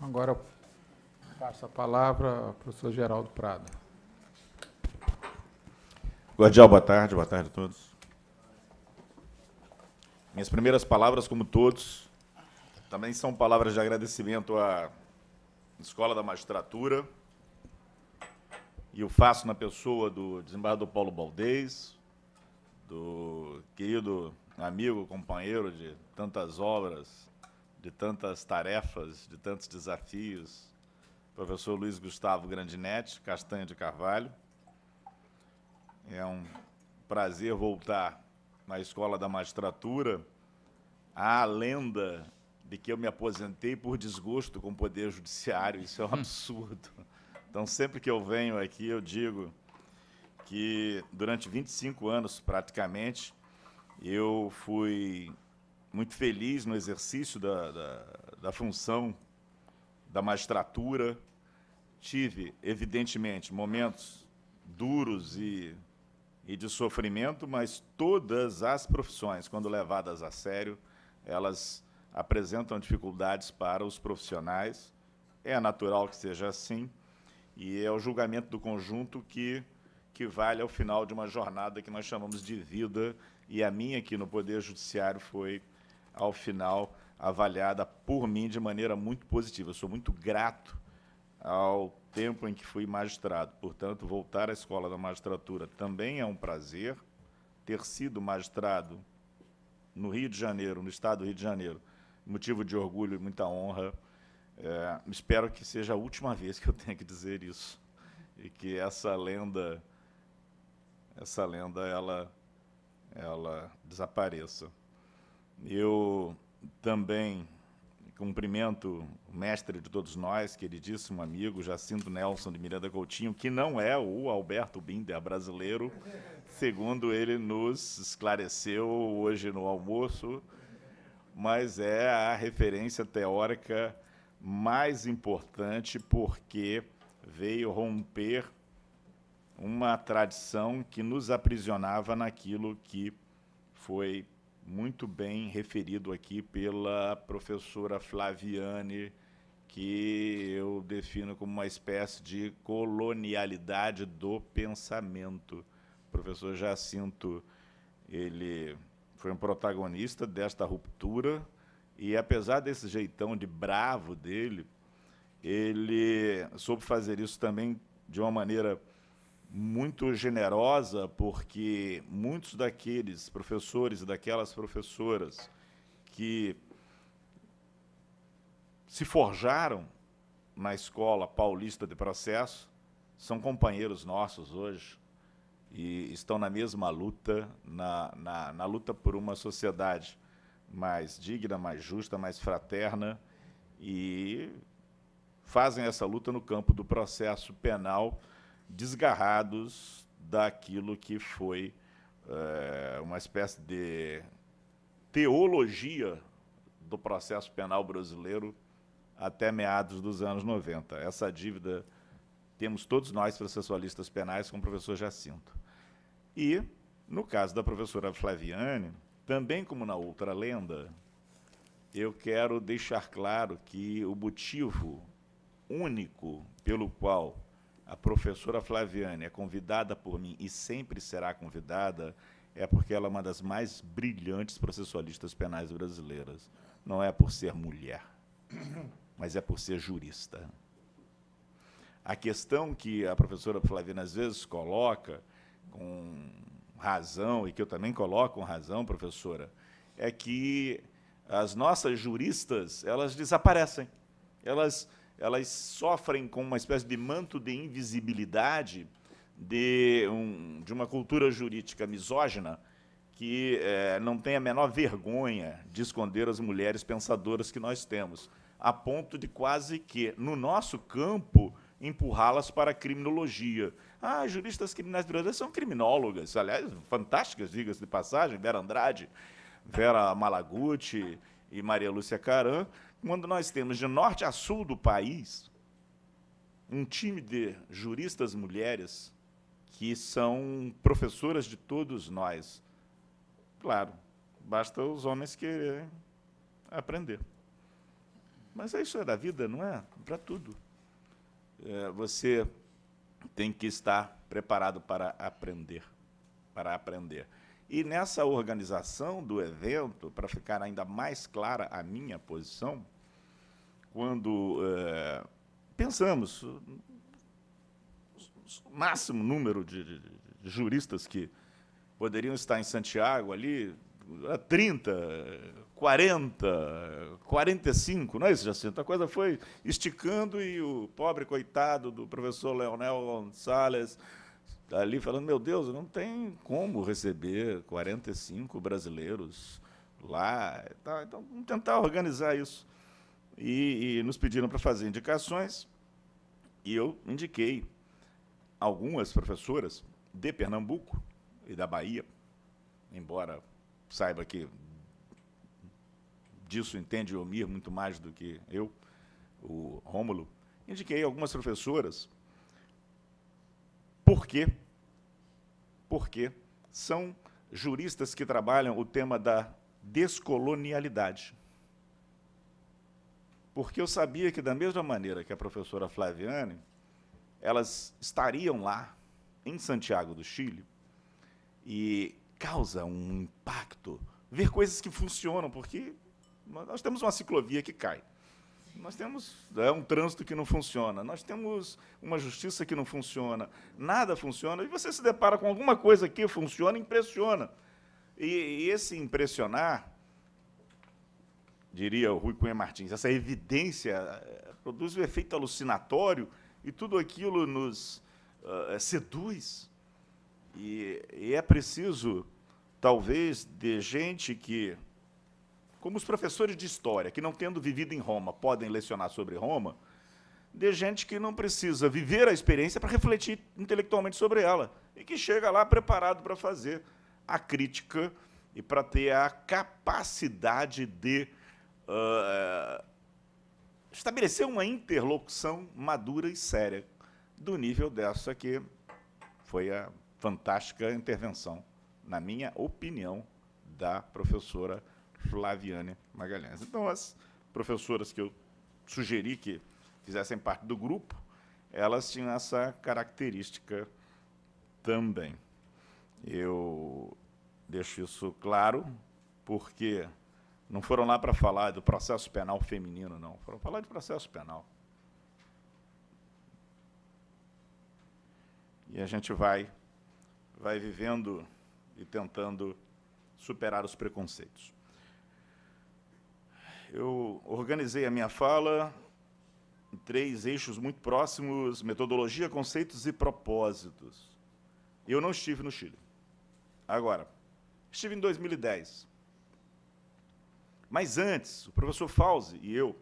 Agora passo a palavra ao professor Geraldo Prado. Guardial, boa tarde a todos. Minhas primeiras palavras, como todos, também são palavras de agradecimento à Escola da Magistratura, e eu faço na pessoa do desembargador Paulo Baldez, do querido amigo, companheiro de tantas obras, de tantas tarefas, de tantos desafios, professor Luiz Gustavo Grandinetti Castanho de Carvalho. É um prazer voltar na Escola da Magistratura. Há a lenda de que eu me aposentei por desgosto com o Poder Judiciário, isso é um absurdo. Então, sempre que eu venho aqui, eu digo que durante 25 anos, praticamente, eu fui muito feliz no exercício da função da magistratura. Tive, evidentemente, momentos duros e de sofrimento, mas todas as profissões, quando levadas a sério, elas apresentam dificuldades para os profissionais. É natural que seja assim, e é o julgamento do conjunto que vale ao final de uma jornada que nós chamamos de vida, e a minha aqui no Poder Judiciário foi, ao final, avaliada por mim de maneira muito positiva. Eu sou muito grato ao tempo em que fui magistrado. Portanto, voltar à Escola da Magistratura também é um prazer. Ter sido magistrado no Rio de Janeiro, no estado do Rio de Janeiro, motivo de orgulho e muita honra. Espero que seja a última vez que eu tenha que dizer isso, e que essa lenda ela desapareça. Eu também cumprimento o mestre de todos nós, queridíssimo amigo, Jacinto Nelson de Miranda Coutinho, que não é o Alberto Binder brasileiro, segundo ele nos esclareceu hoje no almoço, mas é a referência teórica mais importante, porque veio romper uma tradição que nos aprisionava naquilo que foi muito bem referido aqui pela professora Flaviane, que eu defino como uma espécie de colonialidade do pensamento. O professor Jacinto, ele foi um protagonista desta ruptura, e apesar desse jeitão de bravo dele, ele soube fazer isso também de uma maneira muito generosa, porque muitos daqueles professores e daquelas professoras que se forjaram na Escola Paulista de Processo são companheiros nossos hoje e estão na mesma luta, na luta por uma sociedade mais digna, mais justa, mais fraterna, e fazem essa luta no campo do processo penal, desgarrados daquilo que foi uma espécie de teologia do processo penal brasileiro até meados dos anos 90. Essa dívida temos todos nós, processualistas penais, com o professor Jacinto. E, no caso da professora Flaviane, também como na outra lenda, eu quero deixar claro que o motivo único pelo qual a professora Flaviane é convidada por mim e sempre será convidada é porque ela é uma das mais brilhantes processualistas penais brasileiras. Não é por ser mulher, mas é por ser jurista. A questão que a professora Flaviane às vezes coloca com razão, e que eu também coloco com razão, professora, é que as nossas juristas, elas desaparecem. Elas sofrem com uma espécie de manto de invisibilidade de uma cultura jurídica misógina que não tem a menor vergonha de esconder as mulheres pensadoras que nós temos, a ponto de quase que, no nosso campo, empurrá-las para a criminologia. Ah, juristas criminais brasileiras são criminólogas, aliás, fantásticas, diga-se de passagem, Vera Andrade, Vera Malaguti e Maria Lúcia Caram, quando nós temos de norte a sul do país um time de juristas mulheres que são professoras de todos nós. Claro, basta os homens quererem aprender. Mas isso é da vida, não é? Para tudo. Você tem que estar preparado para aprender. E nessa organização do evento, para ficar ainda mais clara a minha posição, quando pensamos o máximo número de juristas que poderiam estar em Santiago ali, 30, 40, 45, não é isso, Jacinto? A coisa foi esticando e o pobre coitado do professor Leonel Gonçalves ali falando, meu Deus, não tem como receber 45 brasileiros lá. Então, vamos tentar organizar isso. E nos pediram para fazer indicações, e eu indiquei algumas professoras de Pernambuco e da Bahia, embora saiba que disso entende o Omir muito mais do que eu, o Rômulo, indiquei algumas professoras. Por quê? Porque são juristas que trabalham o tema da descolonialidade. Porque eu sabia que, da mesma maneira que a professora Flaviane, elas estariam lá, em Santiago do Chile, e causa um impacto ver coisas que funcionam, porque nós temos uma ciclovia que cai, nós temos um trânsito que não funciona, nós temos uma justiça que não funciona, nada funciona, e você se depara com alguma coisa que funciona, impressiona. E esse impressionar, diria o Rui Cunha Martins, essa evidência produz um efeito alucinatório, e tudo aquilo nos seduz. E é preciso, talvez, de gente que, como os professores de história, que não tendo vivido em Roma, podem lecionar sobre Roma, de gente que não precisa viver a experiência para refletir intelectualmente sobre ela, e que chega lá preparado para fazer a crítica e para ter a capacidade de estabelecer uma interlocução madura e séria, do nível dessa que foi a fantástica intervenção, na minha opinião, da professora Flaviane Magalhães. Então, as professoras que eu sugeri que fizessem parte do grupo, elas tinham essa característica também. Eu deixo isso claro, porque não foram lá para falar do processo penal feminino, não. Foram falar de processo penal. E a gente vai vivendo e tentando superar os preconceitos. Eu organizei a minha fala em 3 eixos muito próximos: metodologia, conceitos e propósitos. Eu não estive no Chile. Agora, estive em 2010. Mas antes, o professor Fauzi e eu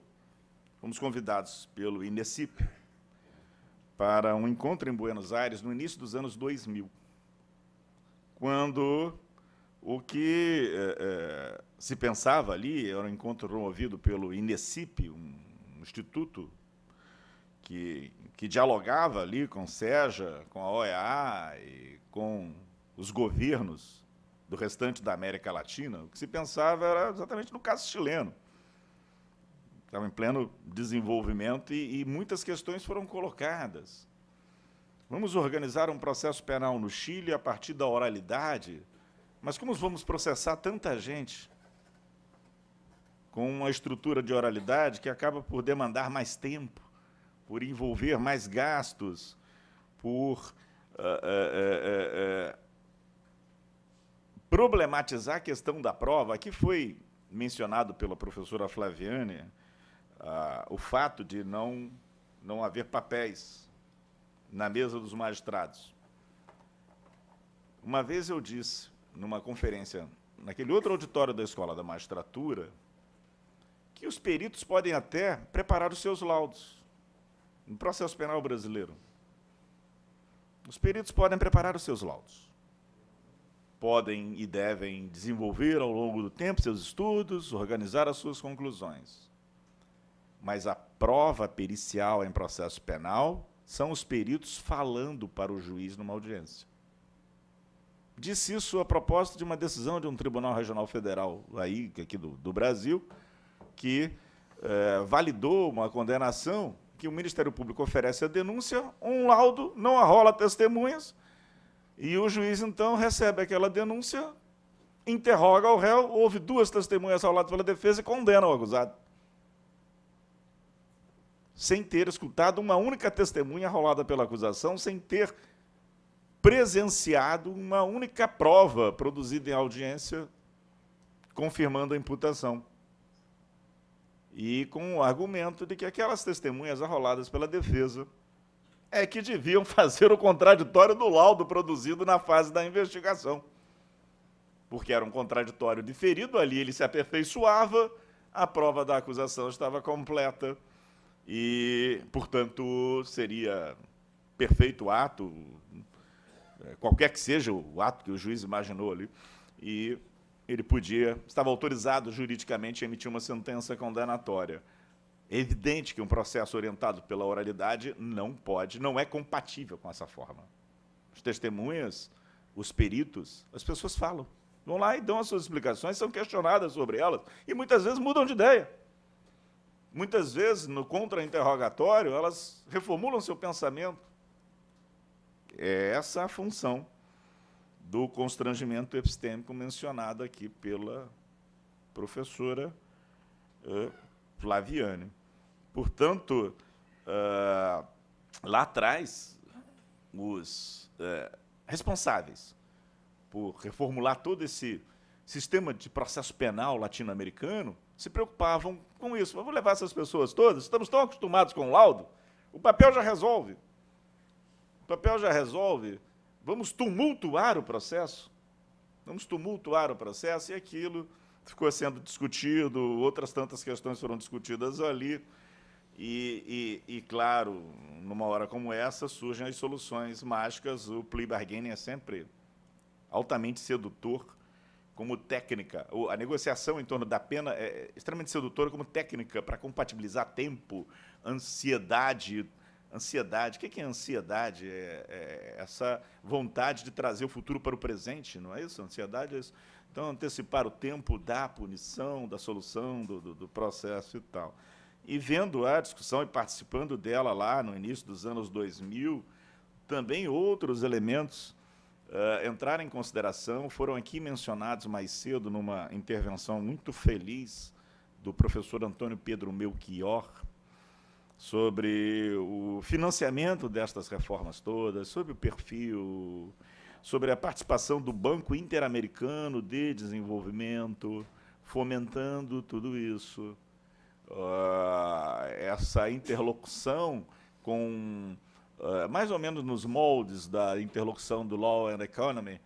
fomos convidados pelo INECIP para um encontro em Buenos Aires no início dos anos 2000, quando o que se pensava ali era um encontro promovido pelo INECIP, um instituto que dialogava ali com o SEJA, com a OEA e com os governos do restante da América Latina. O que se pensava era exatamente no caso chileno. Estava em pleno desenvolvimento e muitas questões foram colocadas. Vamos organizar um processo penal no Chile a partir da oralidade, mas como vamos processar tanta gente com uma estrutura de oralidade que acaba por demandar mais tempo, por envolver mais gastos, por problematizar a questão da prova? Aqui foi mencionado pela professora Flaviane o fato de não haver papéis na mesa dos magistrados. Uma vez eu disse, numa conferência, naquele outro auditório da Escola da Magistratura, que os peritos podem até preparar os seus laudos no processo penal brasileiro. Os peritos podem preparar os seus laudos. Podem e devem desenvolver ao longo do tempo seus estudos, organizar as suas conclusões. Mas a prova pericial em processo penal são os peritos falando para o juiz numa audiência. Disse isso a propósito de uma decisão de um Tribunal Regional Federal aí, aqui do Brasil, que validou uma condenação que o Ministério Público oferece a denúncia, um laudo, não arrola testemunhas, e o juiz, então, recebe aquela denúncia, interroga o réu, houve 2 testemunhas arroladas pela defesa e condena o acusado. Sem ter escutado uma única testemunha arrolada pela acusação, sem ter presenciado uma única prova produzida em audiência confirmando a imputação. E com o argumento de que aquelas testemunhas arroladas pela defesa é que deviam fazer o contraditório do laudo produzido na fase da investigação. Porque era um contraditório diferido, ali ele se aperfeiçoava, a prova da acusação estava completa e, portanto, seria perfeito ato, qualquer que seja o ato que o juiz imaginou ali, e ele estava autorizado juridicamente a emitir uma sentença condenatória. É evidente que um processo orientado pela oralidade não é compatível com essa forma. As testemunhas, os peritos, as pessoas falam, vão lá e dão as suas explicações, são questionadas sobre elas, e muitas vezes mudam de ideia. Muitas vezes, no contra-interrogatório, elas reformulam seu pensamento. É essa a função do constrangimento epistêmico mencionado aqui pela professora Flaviane. Portanto, lá atrás, os responsáveis por reformular todo esse sistema de processo penal latino-americano se preocupavam com isso. Vamos levar essas pessoas todas? Estamos tão acostumados com o laudo, o papel já resolve. O papel já resolve. Vamos tumultuar o processo? Vamos tumultuar o processo, e aquilo ficou sendo discutido, outras tantas questões foram discutidas ali, e claro, numa hora como essa, surgem as soluções mágicas. O plea bargaining é sempre altamente sedutor como técnica. A negociação em torno da pena é extremamente sedutora como técnica para compatibilizar tempo, ansiedade. Ansiedade, o que é ansiedade? É essa vontade de trazer o futuro para o presente, não é isso? Ansiedade é isso. Então, antecipar o tempo da punição, da solução do processo e tal. E vendo a discussão e participando dela lá no início dos anos 2000, também outros elementos entraram em consideração, foram aqui mencionados mais cedo numa intervenção muito feliz do professor Antônio Pedro Melchior, sobre o financiamento destas reformas todas, sobre o perfil, sobre a participação do Banco Interamericano de Desenvolvimento, fomentando tudo isso, essa interlocução com, mais ou menos nos moldes da interlocução do Law and Economy,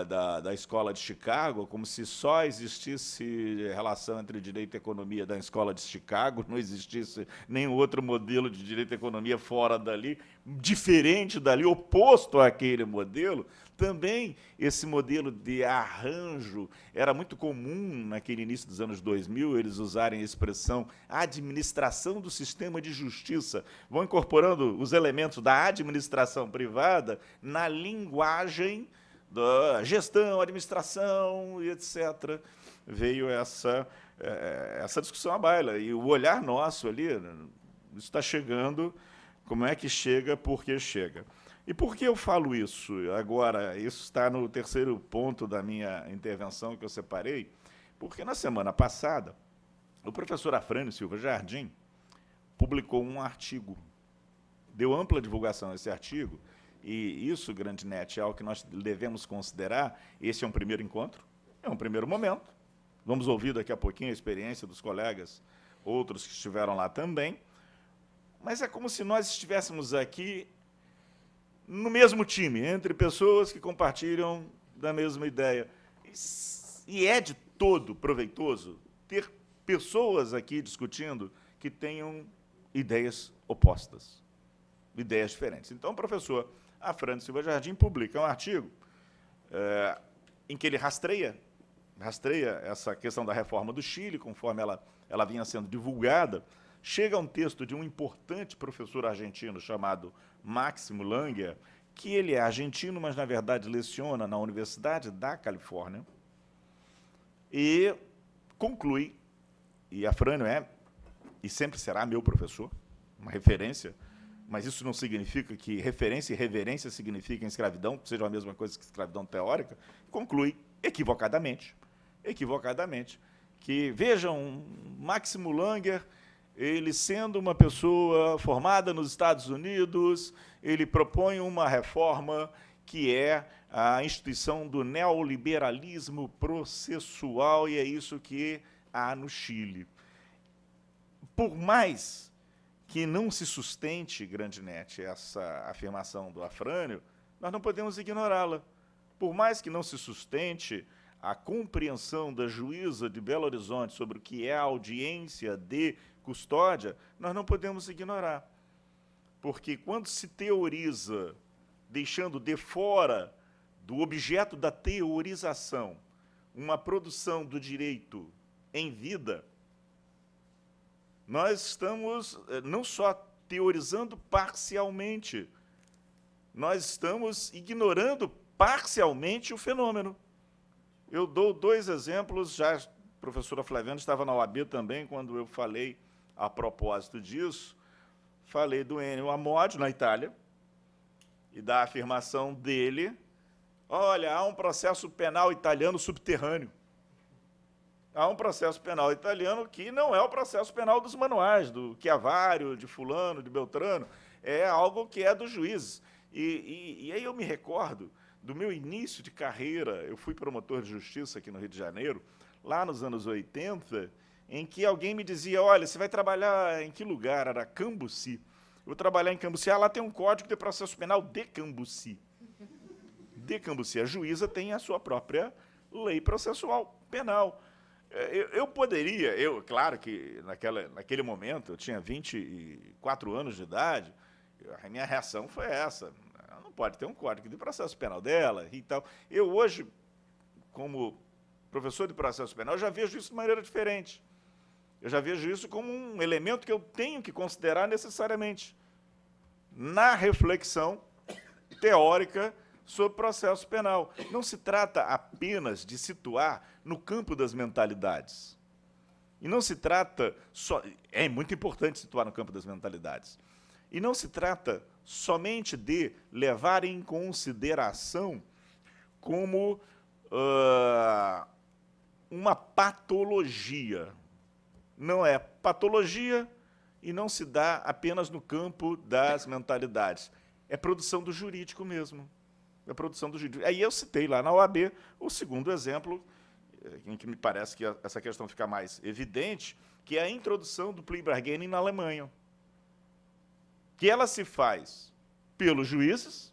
da Escola de Chicago, como se só existisse relação entre direito e economia da Escola de Chicago, não existisse nenhum outro modelo de direito e economia fora dali, diferente dali, oposto àquele modelo. Também esse modelo de arranjo era muito comum naquele início dos anos 2000, eles usarem a expressão administração do sistema de justiça, vão incorporando os elementos da administração privada na linguagem da gestão, administração e etc. Veio essa discussão à baila. E o olhar nosso ali, isso está chegando, como é que chega, por que chega. E por que eu falo isso? Agora, isso está no terceiro ponto da minha intervenção que eu separei, porque na semana passada, o professor Afrânio Silva Jardim publicou um artigo, deu ampla divulgação a esse artigo, e isso, Grandinetti, é algo que nós devemos considerar. Esse é um primeiro encontro, é um primeiro momento. Vamos ouvir daqui a pouquinho a experiência dos colegas, outros que estiveram lá também. Mas é como se nós estivéssemos aqui no mesmo time, entre pessoas que compartilham da mesma ideia. E é de todo proveitoso ter pessoas aqui discutindo que tenham ideias opostas, ideias diferentes. Então, o professor Afrânio Silva Jardim publica um artigo em que ele rastreia essa questão da reforma do Chile, conforme ela vinha sendo divulgada. Chega a um texto de um importante professor argentino chamado Máximo Langer, que ele é argentino, mas, na verdade, leciona na Universidade da Califórnia, e conclui, e Afrânio é e sempre será meu professor, uma referência, mas isso não significa que referência e reverência signifiquem escravidão, sejam a mesma coisa que escravidão teórica, conclui equivocadamente, que, vejam, Máximo Langer, ele sendo uma pessoa formada nos Estados Unidos, ele propõe uma reforma que é a instituição do neoliberalismo processual, e é isso que há no Chile. Por mais que não se sustente, Grandinetti, essa afirmação do Afrânio, nós não podemos ignorá-la. Por mais que não se sustente a compreensão da juíza de Belo Horizonte sobre o que é a audiência de custódia, nós não podemos ignorar. Porque quando se teoriza, deixando de fora do objeto da teorização uma produção do direito em vida, nós estamos não só teorizando parcialmente, nós estamos ignorando parcialmente o fenômeno. Eu dou 2 exemplos, já a professora Flaviana estava na OAB também, quando eu falei a propósito disso, falei do Ennio Amodi, na Itália, e da afirmação dele, olha, há um processo penal italiano subterrâneo. Há um processo penal italiano que não é o processo penal dos manuais, do Chiavário, de fulano, de Beltrano, é algo que é dos juízes. E aí eu me recordo do meu início de carreira, eu fui promotor de justiça aqui no Rio de Janeiro, lá nos anos 80, em que alguém me dizia, olha, você vai trabalhar em que lugar? Era Cambuci. Eu vou trabalhar em Cambuci, lá tem um código de processo penal de Cambuci. De Cambuci. A juíza tem a sua própria lei processual penal. Eu poderia, claro que naquele momento, eu tinha 24 anos de idade, a minha reação foi essa, não pode ter um código de processo penal dela e tal. Eu hoje, como professor de processo penal, já vejo isso de maneira diferente. Eu já vejo isso como um elemento que eu tenho que considerar necessariamente na reflexão teórica sobre processo penal. Não se trata apenas de situar no campo das mentalidades. E não se trata só... É muito importante situar no campo das mentalidades. E não se trata somente de levar em consideração como uma patologia. Não é patologia e não se dá apenas no campo das mentalidades. É produção do jurídico mesmo. A produção do jurídico. Aí eu citei lá na OAB o segundo exemplo, em que me parece que essa questão fica mais evidente, que é a introdução do plea bargaining na Alemanha, que ela se faz pelos juízes,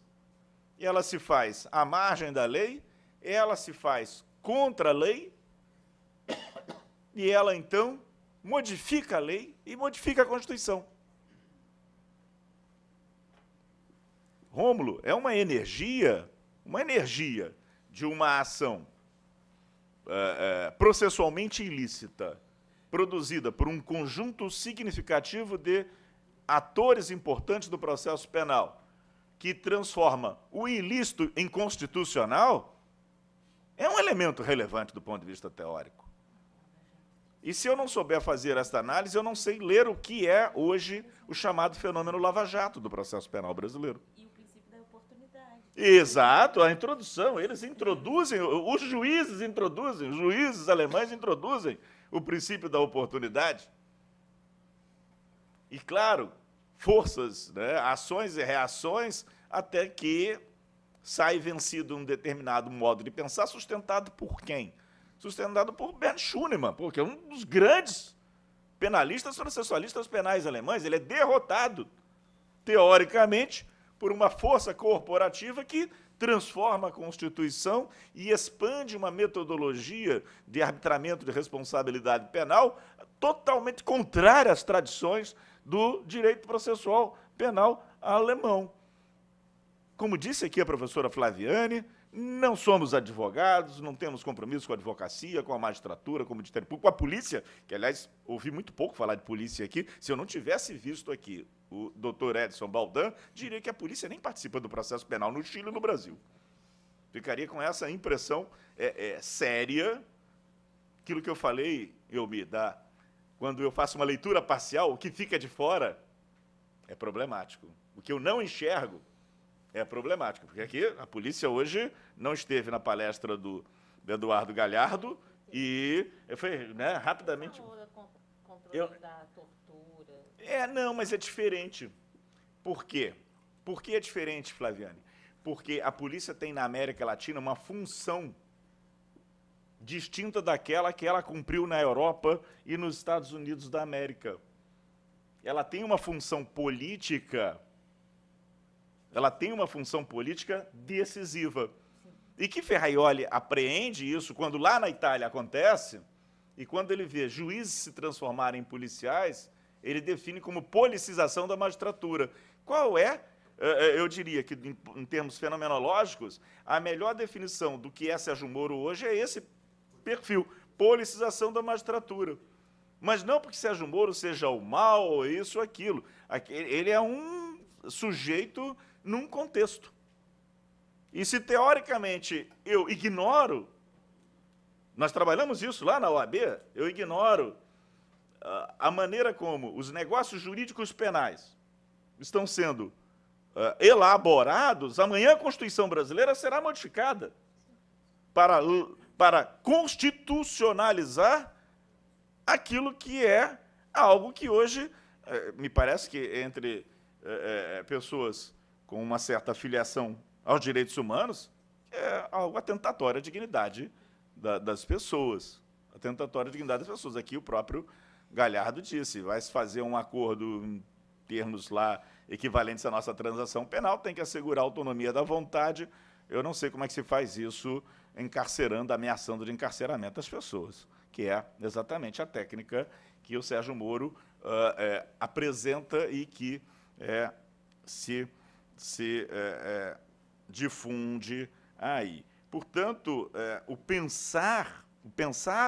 ela se faz à margem da lei, ela se faz contra a lei, e ela, então, modifica a lei e modifica a Constituição. Rômulo, é uma energia de uma ação processualmente ilícita, produzida por um conjunto significativo de atores importantes do processo penal, que transforma o ilícito em constitucional, é um elemento relevante do ponto de vista teórico. E se eu não souber fazer esta análise, eu não sei ler o que é hoje o chamado fenômeno lava-jato do processo penal brasileiro. Exato, a introdução, eles introduzem, os juízes alemães introduzem o princípio da oportunidade. E, claro, forças, né, ações e reações, até que sai vencido um determinado modo de pensar, sustentado por quem? Sustentado por Bernd Schunemann, porque é um dos grandes penalistas processualistas penais alemães. Ele é derrotado, teoricamente, por uma força corporativa que transforma a Constituição e expande uma metodologia de arbitramento de responsabilidade penal totalmente contrária às tradições do direito processual penal alemão. Como disse aqui a professora Flaviane, não somos advogados, não temos compromisso com a advocacia, com a magistratura, com o Ministério Público, com a polícia, que, aliás, ouvi muito pouco falar de polícia aqui. Se eu não tivesse visto aqui o doutor Edson Baldan, diria que a polícia nem participa do processo penal no Chile e no Brasil. Ficaria com essa impressão séria, aquilo que eu falei, Elmi, da quando eu faço uma leitura parcial, o que fica de fora é problemático. O que eu não enxergo é problemático, porque aqui a polícia hoje não esteve na palestra do Eduardo Galhardo e foi, né, rapidamente... Controle da tortura. Não, mas é diferente. Por quê? Por que é diferente, Flaviane? Porque a polícia tem na América Latina uma função distinta daquela que ela cumpriu na Europa e nos Estados Unidos da América. Ela tem uma função política, decisiva. E que Ferraioli apreende isso quando lá na Itália acontece, e quando ele vê juízes se transformarem em policiais, ele define como policização da magistratura. Qual é, eu diria que, em termos fenomenológicos, a melhor definição do que é Sérgio Moro hoje é esse perfil, politização da magistratura. Mas não porque Sérgio Moro seja o mal, ou isso ou aquilo. Ele é um sujeito num contexto. E se, teoricamente, eu ignoro, nós trabalhamos isso lá na OAB, eu ignoro a maneira como os negócios jurídicos penais estão sendo elaborados, amanhã a Constituição brasileira será modificada para constitucionalizar aquilo que é algo que hoje, me parece que entre pessoas com uma certa afiliação aos direitos humanos, é algo atentatório à dignidade das pessoas. Atentatório à dignidade das pessoas. Aqui o próprio Galhardo disse, vai se fazer um acordo em termos lá equivalentes à nossa transação penal, tem que assegurar a autonomia da vontade. Eu não sei como é que se faz isso encarcerando, ameaçando de encarceramento das pessoas, que é exatamente a técnica que o Sérgio Moro apresenta e que se difunde aí. Portanto, o pensar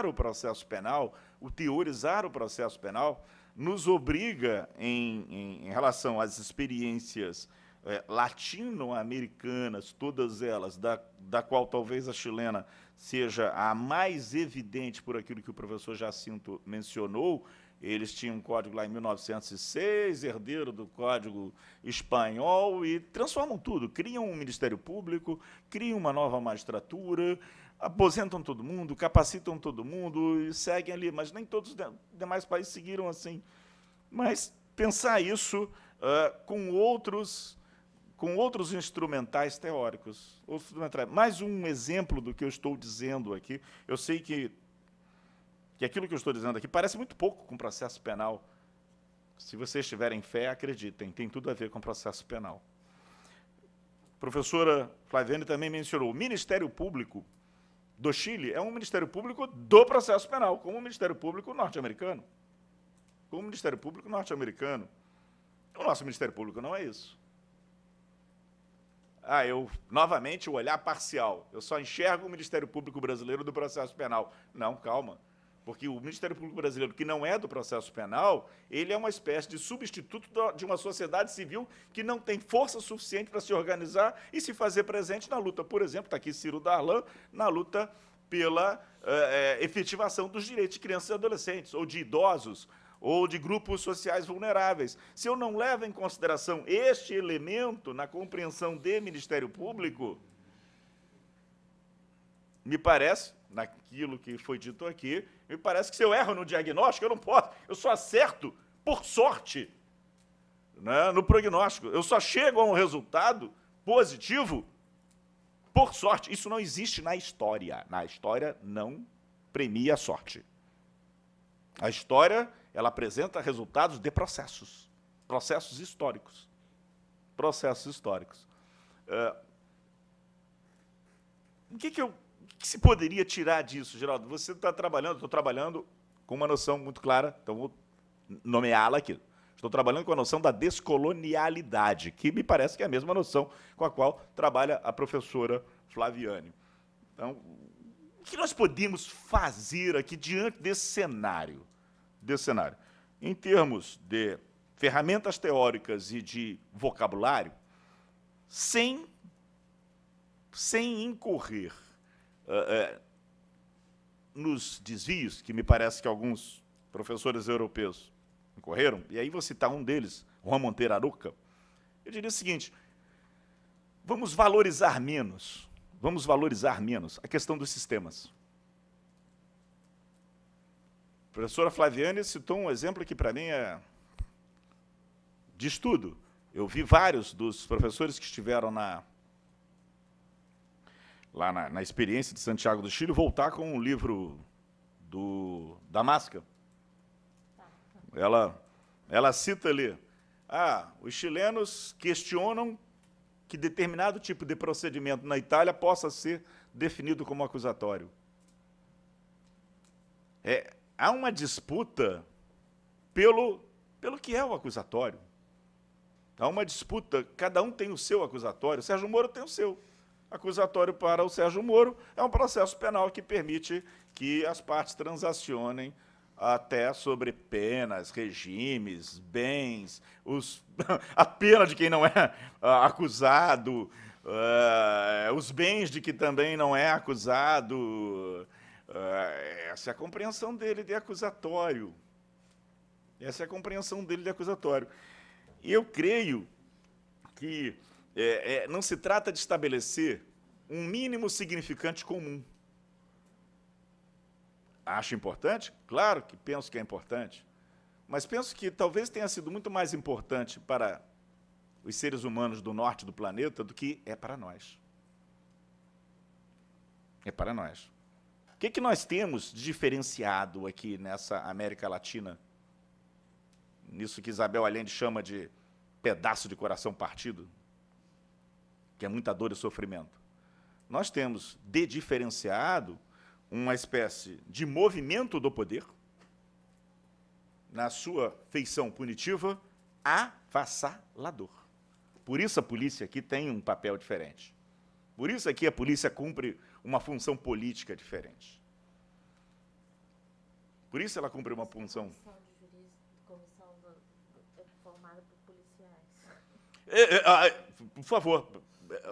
o processo penal, o teorizar o processo penal, nos obriga, em relação às experiências latino-americanas, todas elas, da qual talvez a chilena seja a mais evidente por aquilo que o professor Jacinto mencionou. Eles tinham um código lá em 1906, herdeiro do Código Espanhol, e transformam tudo, criam um Ministério Público, criam uma nova magistratura, aposentam todo mundo, capacitam todo mundo e seguem ali, mas nem todos os demais países seguiram assim. Mas pensar isso com outros instrumentais teóricos. Mais um exemplo do que eu estou dizendo aqui. Eu sei que aquilo que eu estou dizendo aqui parece muito pouco com processo penal. Se vocês tiverem fé, acreditem, tem tudo a ver com processo penal. A professora Flaviane também mencionou, o Ministério Público do Chile é um Ministério Público do processo penal, como o Ministério Público norte-americano. Como o Ministério Público norte-americano. O nosso Ministério Público não é isso. Novamente, o olhar parcial. Eu só enxergo o Ministério Público brasileiro do processo penal. Não, calma. Porque o Ministério Público brasileiro, que não é do processo penal, ele é uma espécie de substituto de uma sociedade civil que não tem força suficiente para se organizar e se fazer presente na luta, por exemplo, está aqui Ciro Darlan, na luta pela efetivação dos direitos de crianças e adolescentes, ou de idosos, ou de grupos sociais vulneráveis. Se eu não levo em consideração este elemento na compreensão de Ministério Público, me parece, naquilo que foi dito aqui, me parece que se eu erro no diagnóstico, eu não posso, eu só acerto, por sorte, né, no prognóstico. Eu só chego a um resultado positivo por sorte. Isso não existe na história. Na história não premia a sorte. A história, ela apresenta resultados de processos históricos. Processos históricos. O que se poderia tirar disso, Geraldo? Você está trabalhando, estou trabalhando com uma noção muito clara, então vou nomeá-la aqui. Estou trabalhando com a noção da descolonialidade, que me parece que é a mesma noção com a qual trabalha a professora Flaviane. Então, o que nós podemos fazer aqui diante desse cenário? Em termos de ferramentas teóricas e de vocabulário, sem incorrer nos desvios, que me parece que alguns professores europeus incorreram, e aí vou citar um deles, Juan Monteiro Aroca, eu diria o seguinte: vamos valorizar menos a questão dos sistemas. A professora Flaviane citou um exemplo que, para mim, é de estudo. Eu vi vários dos professores que estiveram lá na experiência de Santiago do Chile voltar com um livro do Damasca. Ela cita ali, os chilenos questionam que determinado tipo de procedimento na Itália possa ser definido como acusatório. Há uma disputa pelo que é o acusatório. Há uma disputa, cada um tem o seu acusatório. O Sérgio Moro tem o seu. Acusatório para o Sérgio Moro é um processo penal que permite que as partes transacionem até sobre penas, regimes, bens, a pena de quem não é acusado, os bens de que também não é acusado. Essa é a compreensão dele de acusatório. Essa é a compreensão dele de acusatório. E eu creio que não se trata de estabelecer um mínimo significante comum. Acho importante? Claro que penso que é importante, mas penso que talvez tenha sido muito mais importante para os seres humanos do norte do planeta do que é para nós. É para nós. O que nós temos de diferenciado aqui nessa América Latina? Nisso que Isabel Allende chama de pedaço de coração partido, que é muita dor e sofrimento. Nós temos de diferenciado uma espécie de movimento do poder, na sua feição punitiva, avassalador. Por isso a polícia aqui tem um papel diferente. Por isso aqui a polícia cumpre uma função política diferente. Por isso ela cumpre uma função... Comissão formada por policiais. Por favor,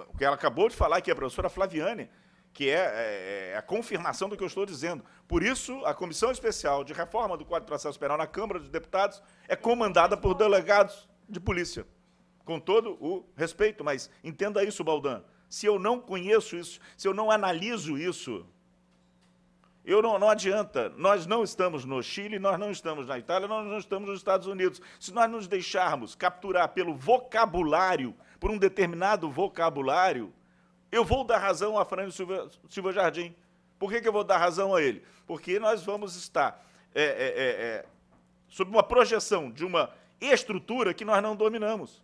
o que ela acabou de falar aqui, a professora Flaviane, que é a confirmação do que eu estou dizendo. Por isso, a Comissão Especial de Reforma do Código de Processo Penal na Câmara dos Deputados é comandada por delegados de polícia. Com todo o respeito, mas entenda isso, Baldan. Se eu não conheço isso, se eu não analiso isso, não adianta. Nós não estamos no Chile, nós não estamos na Itália, nós não estamos nos Estados Unidos. Se nós nos deixarmos capturar pelo vocabulário, por um determinado vocabulário, eu vou dar razão a Afrânio Silva Jardim. Por que eu vou dar razão a ele? Porque nós vamos estar sob uma projeção de uma estrutura que nós não dominamos.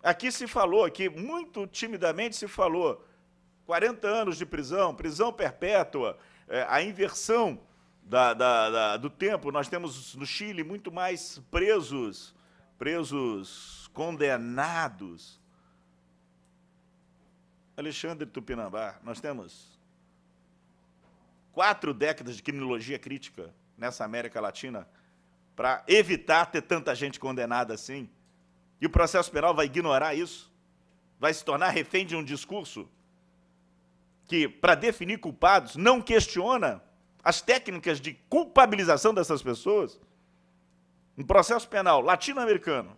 Aqui se falou, aqui muito timidamente se falou, 40 anos de prisão, prisão perpétua, a inversão do tempo. Nós temos no Chile muito mais presos condenados. Alexandre Tupinambá, nós temos 4 décadas de criminologia crítica nessa América Latina para evitar ter tanta gente condenada assim. E o processo penal vai ignorar isso? Vai se tornar refém de um discurso que, para definir culpados, não questiona as técnicas de culpabilização dessas pessoas? Um processo penal latino-americano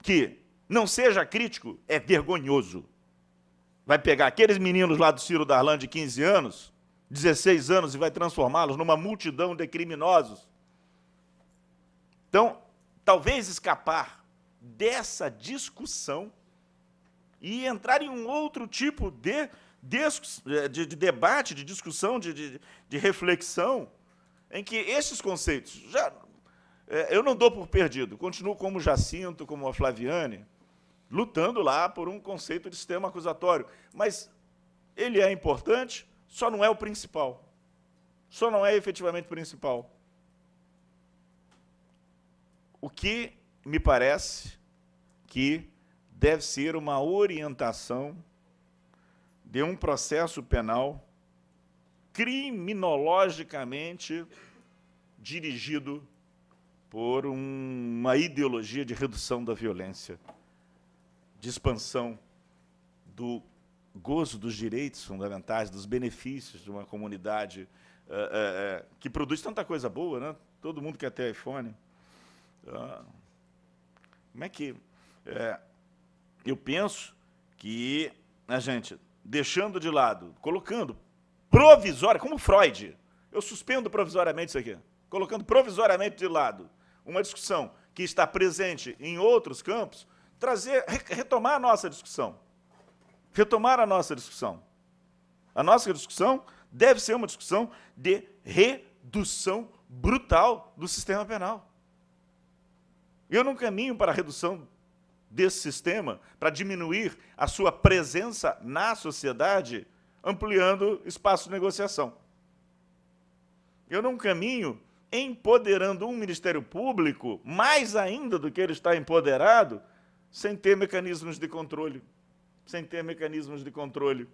que não seja crítico é vergonhoso. Vai pegar aqueles meninos lá do Ciro Darlan de 15 anos, 16 anos, e vai transformá-los numa multidão de criminosos. Então, talvez escapar dessa discussão e entrar em um outro tipo de debate, de discussão, de reflexão, em que esses conceitos, eu não dou por perdido, continuo como Jacinto, como a Flaviane, lutando lá por um conceito de sistema acusatório, mas ele é importante, só não é o principal, só não é efetivamente o principal. O que me parece que deve ser uma orientação de um processo penal criminologicamente dirigido por uma ideologia de redução da violência, de expansão do gozo dos direitos fundamentais, dos benefícios de uma comunidade que produz tanta coisa boa, né? Todo mundo quer ter iPhone. Como é que... eu penso que a gente, deixando de lado, colocando provisória, como Freud, eu suspendo provisoriamente isso aqui, colocando provisoriamente de lado uma discussão que está presente em outros campos, retomar a nossa discussão. Retomar a nossa discussão. A nossa discussão deve ser uma discussão de redução brutal do sistema penal. Eu não caminho para a redução desse sistema, para diminuir a sua presença na sociedade, ampliando espaço de negociação. Eu não caminho empoderando um Ministério Público, mais ainda do que ele está empoderado, sem ter mecanismos de controle. Sem ter mecanismos de controle.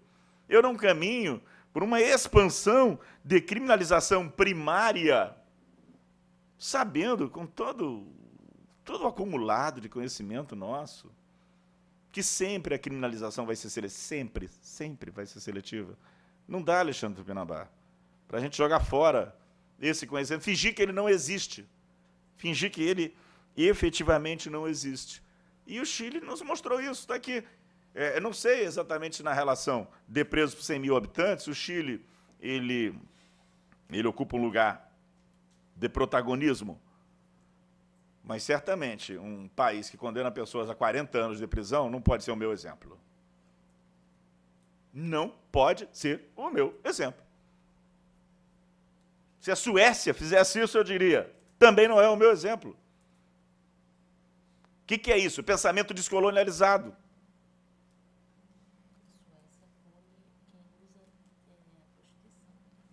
Eu não caminho por uma expansão de criminalização primária, sabendo, com todo o acumulado de conhecimento nosso, que sempre a criminalização vai ser seletiva. Sempre vai ser seletiva. Não dá, Alexandre Tupinambá, para a gente jogar fora esse conhecimento, fingir que ele não existe, fingir que ele efetivamente não existe. E o Chile nos mostrou isso, está aqui. Eu não sei exatamente na relação de presos por 100 mil habitantes, o Chile ele ocupa um lugar de protagonismo, mas certamente um país que condena pessoas a 40 anos de prisão não pode ser o meu exemplo. Não pode ser o meu exemplo. Se a Suécia fizesse isso, eu diria, também não é o meu exemplo. O que é isso? Pensamento descolonializado.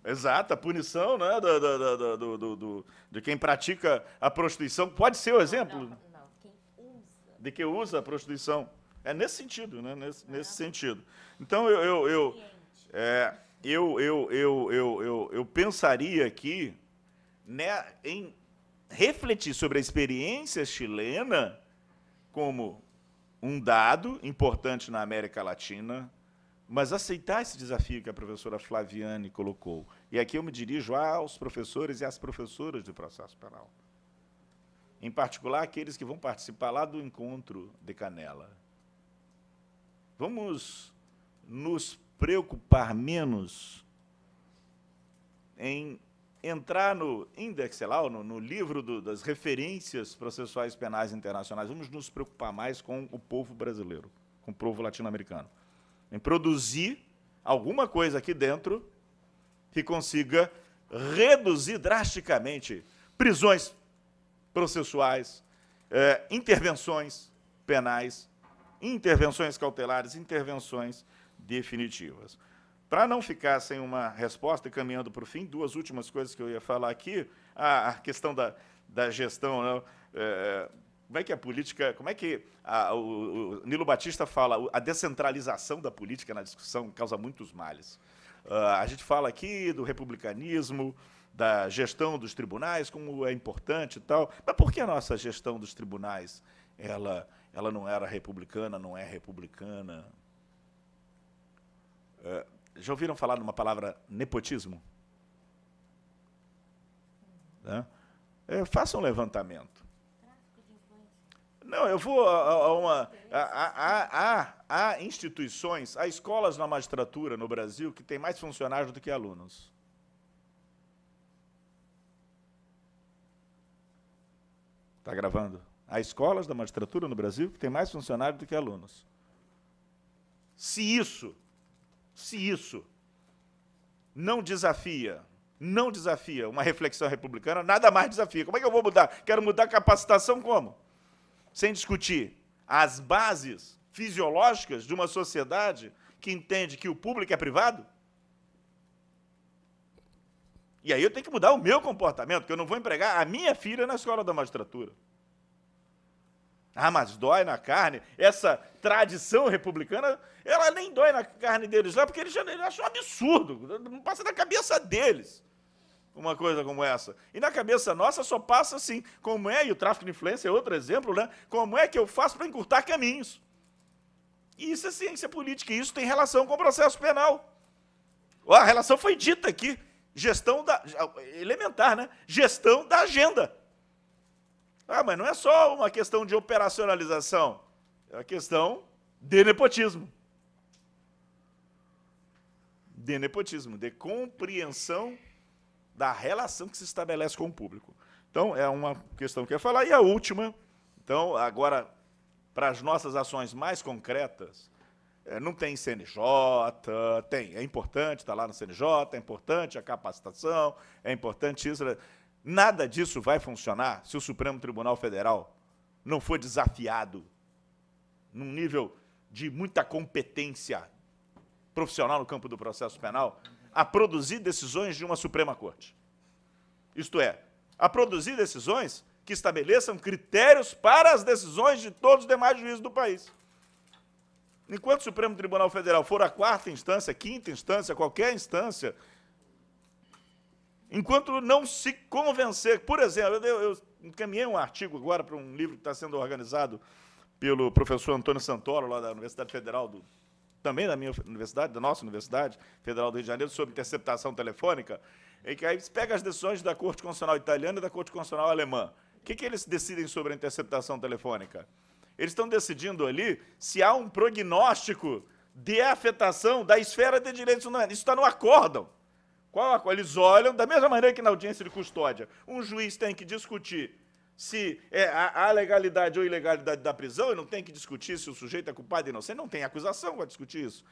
Exato, a punição, né, de quem pratica a prostituição pode ser o exemplo. Não, quem usa. De quem usa a prostituição. É nesse sentido, né, nesse sentido. Então, eu pensaria aqui, né, em refletir sobre a experiência chilena como um dado importante na América Latina, mas aceitar esse desafio que a professora Flaviane colocou. E aqui eu me dirijo aos professores e às professoras de processo penal. Em particular, aqueles que vão participar lá do encontro de Canela. Vamos nos preocupar menos em entrar no índice, lá, no livro das referências processuais penais internacionais. Vamos nos preocupar mais com o povo brasileiro, com o povo latino-americano. Em produzir alguma coisa aqui dentro que consiga reduzir drasticamente prisões processuais, intervenções penais, intervenções cautelares, intervenções definitivas. Para não ficar sem uma resposta e caminhando para o fim, duas últimas coisas que eu ia falar aqui, a questão da gestão, né? Como é que a política, como é que o Nilo Batista fala, a descentralização da política na discussão causa muitos males. A gente fala aqui do republicanismo, da gestão dos tribunais, como é importante e tal, mas por que a nossa gestão dos tribunais, ela não era republicana, não é republicana? Já ouviram falar de uma palavra nepotismo? Faça um levantamento. Não, eu vou há instituições, há escolas na magistratura no Brasil que têm mais funcionários do que alunos. Está gravando? Há escolas da magistratura no Brasil que têm mais funcionários do que alunos. Se isso não desafia uma reflexão republicana, nada mais desafia. Como é que eu vou mudar? Quero mudar a capacitação como? Sem discutir as bases fisiológicas de uma sociedade que entende que o público é privado? E aí eu tenho que mudar o meu comportamento, porque eu não vou empregar a minha filha na escola da magistratura. Ah, mas dói na carne. Essa tradição republicana, ela nem dói na carne deles lá, porque eles acham um absurdo, não passa da cabeça deles uma coisa como essa. E na cabeça nossa só passa assim, como é, e o tráfico de influência é outro exemplo, né? Como é que eu faço para encurtar caminhos? E isso é ciência política, e isso tem relação com o processo penal. A relação foi dita aqui. Gestão elementar, né? Gestão da agenda. Ah, mas não é só uma questão de operacionalização, é uma questão de nepotismo. De nepotismo, de compreensão da relação que se estabelece com o público. Então, é uma questão que eu ia falar. E a última, então, agora, para as nossas ações mais concretas, não tem CNJ, é importante estar lá no CNJ, é importante a capacitação, é importante isso. Nada disso vai funcionar se o Supremo Tribunal Federal não for desafiado num nível de muita competência profissional no campo do processo penal a produzir decisões de uma Suprema Corte. Isto é, a produzir decisões que estabeleçam critérios para as decisões de todos os demais juízes do país. Enquanto o Supremo Tribunal Federal for a quarta instância, quinta instância, qualquer instância, enquanto não se convencer, por exemplo, eu encaminhei um artigo agora para um livro que está sendo organizado pelo professor Antônio Santoro, lá da Universidade Federal, também da minha universidade, da nossa Universidade Federal do Rio de Janeiro, sobre interceptação telefônica, em que aí se pega as decisões da Corte Constitucional Italiana e da Corte Constitucional Alemã. O que eles decidem sobre a interceptação telefônica? Eles estão decidindo ali se há um prognóstico de afetação da esfera de direitos humanos. Isso está no acórdão. Qual é o acórdão? Eles olham, da mesma maneira que na audiência de custódia, um juiz tem que discutir se há legalidade ou ilegalidade da prisão, e não tem que discutir se o sujeito é culpado ou inocente, não tem acusação para discutir isso.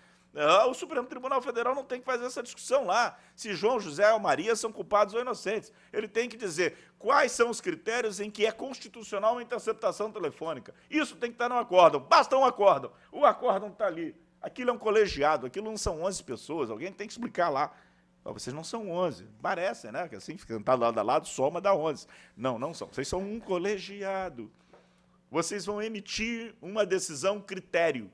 O Supremo Tribunal Federal não tem que fazer essa discussão lá, se João, José ou Maria são culpados ou inocentes. Ele tem que dizer quais são os critérios em que é constitucional uma interceptação telefônica. Isso tem que estar no acórdão. Basta um acórdão. O acórdão está ali. Aquilo é um colegiado, aquilo não são 11 pessoas, alguém tem que explicar lá. Vocês não são 11. Parece, né? Que assim, fica lado a lado, soma dá 11. Não, não são. Vocês são um colegiado. Vocês vão emitir uma decisão critério.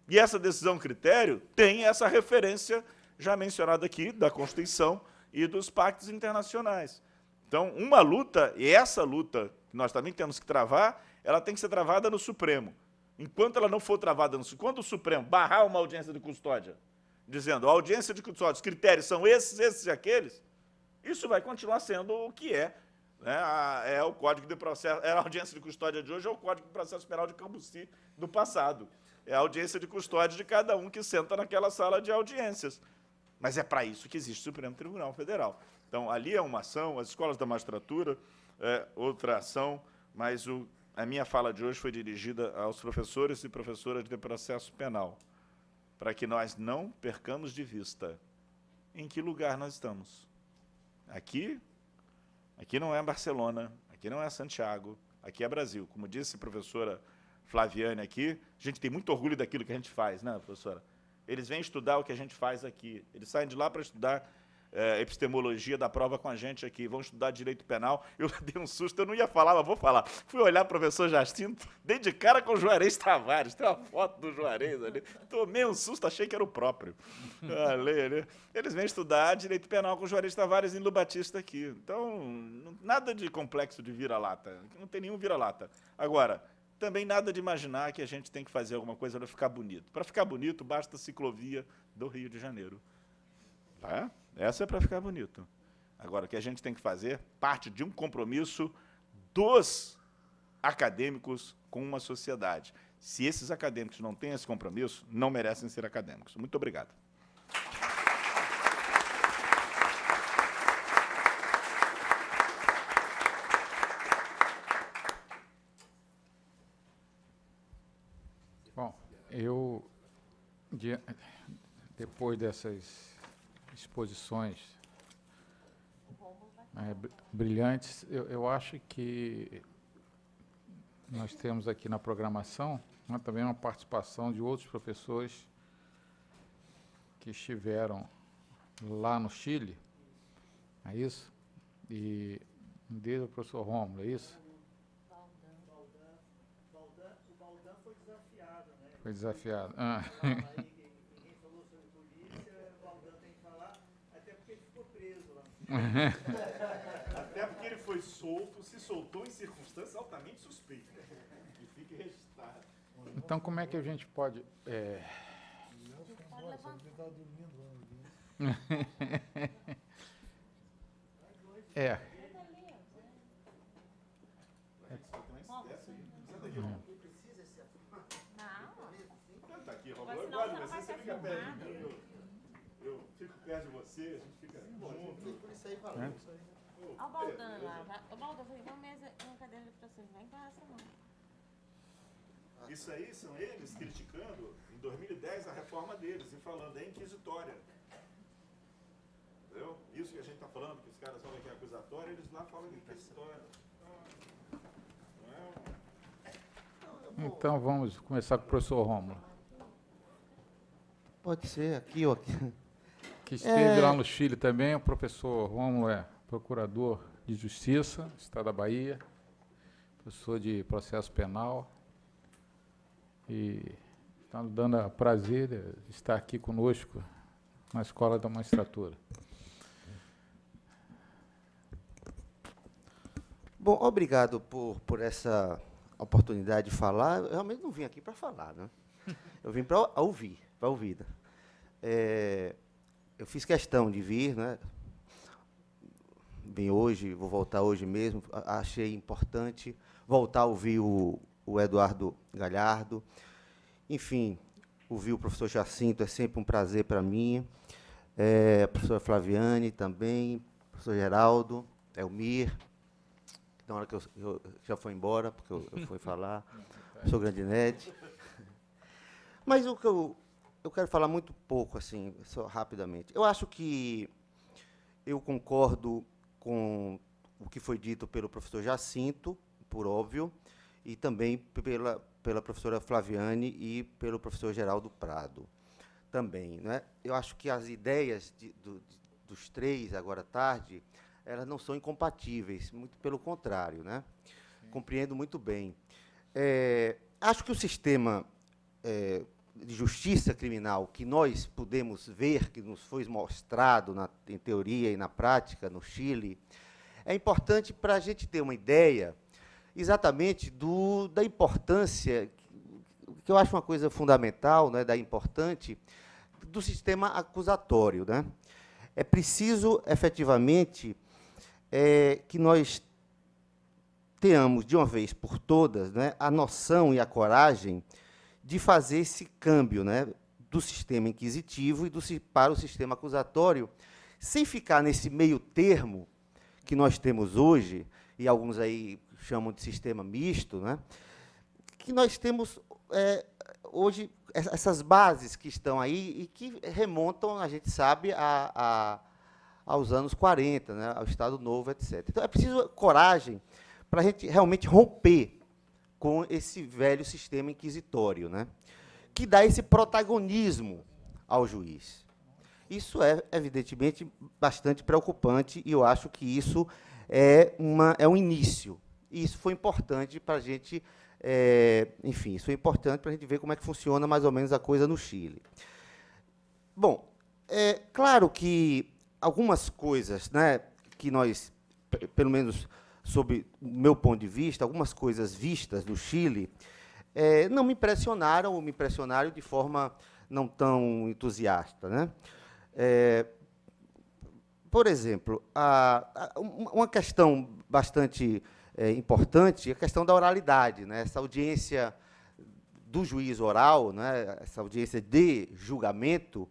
E essa decisão critério tem essa referência já mencionada aqui da Constituição e dos pactos internacionais. Então, uma luta, e essa luta que nós também temos que travar, ela tem que ser travada no Supremo. Enquanto ela não for travada no Supremo, quando o Supremo barrar uma audiência de custódia, dizendo a audiência de custódia, os critérios são esses, esses e aqueles, isso vai continuar sendo o que é, né, é o Código de Processo, é a audiência de custódia de hoje, é o Código de Processo Penal de Cambuci do passado. É a audiência de custódia de cada um que senta naquela sala de audiências. Mas é para isso que existe o Supremo Tribunal Federal. Então, ali é uma ação, as escolas da magistratura, outra ação, mas a minha fala de hoje foi dirigida aos professores e professoras de processo penal, para que nós não percamos de vista em que lugar nós estamos. Aqui não é Barcelona, aqui não é Santiago, aqui é Brasil. Como disse a professora Flaviane aqui, a gente tem muito orgulho daquilo que a gente faz, né, professora? Eles vêm estudar o que a gente faz aqui. Eles saem de lá para estudar epistemologia da prova com a gente aqui, vão estudar direito penal. Eu dei um susto, eu não ia falar, mas vou falar. Fui olhar o professor Jacinto, dei de cara com o Juarez Tavares, tem uma foto do Juarez ali. Tomei um susto, achei que era o próprio. Eles vêm estudar direito penal com o Juarez Tavares em Lubatista aqui. Então, nada de complexo de vira-lata, não tem nenhum vira-lata. Agora, também nada de imaginar que a gente tem que fazer alguma coisa para ficar bonito. Para ficar bonito, basta a ciclovia do Rio de Janeiro. Tá? Essa é para ficar bonito. Agora, o que a gente tem que fazer parte de um compromisso dos acadêmicos com uma sociedade. Se esses acadêmicos não têm esse compromisso, não merecem ser acadêmicos. Muito obrigado. Bom, depois dessas exposições brilhantes, eu acho que nós temos aqui na programação também uma participação de outros professores que estiveram lá no Chile, é isso? E um deles é o professor Rômulo, é isso? O Baldan foi desafiado, né? Foi desafiado. Ninguém falou sobre polícia, o Baldan tem que falar, até porque ele ficou preso lá. Até porque ele foi solto, se soltou em circunstâncias altamente suspeitas. Que fique registrado. Então, como é que a gente pode... É. Não, Tá aqui, mas Romulo. Eu senão gosto de você não você, vai você ser fica perto de filmado. mim, eu fico perto de você, a gente fica junto. Por isso aí valeu, isso aí. Olha o Baldan lá. O Baldan, vem uma mesa, uma cadeira ali pra você. Vem com essa mão. Isso aí são eles criticando, em 2010, a reforma deles e falando, é inquisitória. Entendeu? Isso que a gente está falando, que os caras falam que é acusatória, eles lá falam que é inquisitória. Não é Então, vamos começar com o professor Rômulo, Pode ser aqui ou aqui. que esteve lá no Chile também. O professor Rômulo é procurador de Justiça do Estado da Bahia, professor de processo penal, e está nos dando o prazer de estar aqui conosco na Escola da Magistratura. Bom, obrigado por essa oportunidade de falar. Eu realmente não vim aqui para falar, né? Eu vim para ouvir, para ouvir. Eu fiz questão de vir, né? Vim hoje, vou voltar hoje mesmo. Achei importante voltar a ouvir o Eduardo Galhardo. Enfim, ouvir o professor Jacinto é sempre um prazer para mim. A professora Flaviane também, professor Geraldo, Elmir, na hora que eu já foi embora, porque eu fui falar, professor Grandinete. Mas o que eu quero falar muito pouco, assim, só rapidamente. Eu acho que eu concordo com o que foi dito pelo professor Jacinto, por óbvio, e também pela professora Flaviane e pelo professor Geraldo Prado também, né? Eu acho que as ideias dos três, agora à tarde, elas não são incompatíveis, muito pelo contrário, né? Compreendo muito bem. Acho que o sistema de justiça criminal que nós pudemos ver, que nos foi mostrado em teoria e na prática no Chile, é importante para a gente ter uma ideia exatamente da importância, que eu acho uma coisa fundamental, né, importante, do sistema acusatório, né? É preciso, efetivamente, que nós tenhamos, de uma vez por todas, né, a noção e a coragem de fazer esse câmbio, né, do sistema inquisitivo para o sistema acusatório, sem ficar nesse meio termo que nós temos hoje, e alguns aí chamam de sistema misto, né, que nós temos hoje essas bases que estão aí e que remontam, a gente sabe, aos anos 40, né, ao Estado Novo, etc. Então, é preciso coragem para a gente realmente romper com esse velho sistema inquisitório, né, que dá esse protagonismo ao juiz. Isso é, evidentemente, bastante preocupante, e eu acho que isso é um início. E isso foi importante para a gente, enfim, isso foi importante para a gente ver como é que funciona mais ou menos a coisa no Chile. Bom, é claro que algumas coisas, né, que nós, pelo menos sob o meu ponto de vista, algumas coisas vistas no Chile não me impressionaram, ou me impressionaram de forma não tão entusiasta, né? Por exemplo, uma questão bastante importante é a questão da oralidade, né? Essa audiência do juiz oral, né? Essa audiência de julgamento,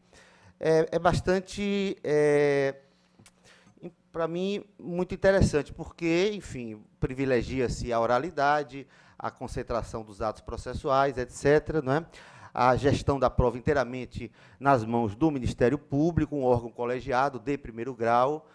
é bastante, para mim, muito interessante, porque, enfim, privilegia-se a oralidade, a concentração dos atos processuais, etc., não é? A gestão da prova inteiramente nas mãos do Ministério Público, um órgão colegiado de primeiro grau,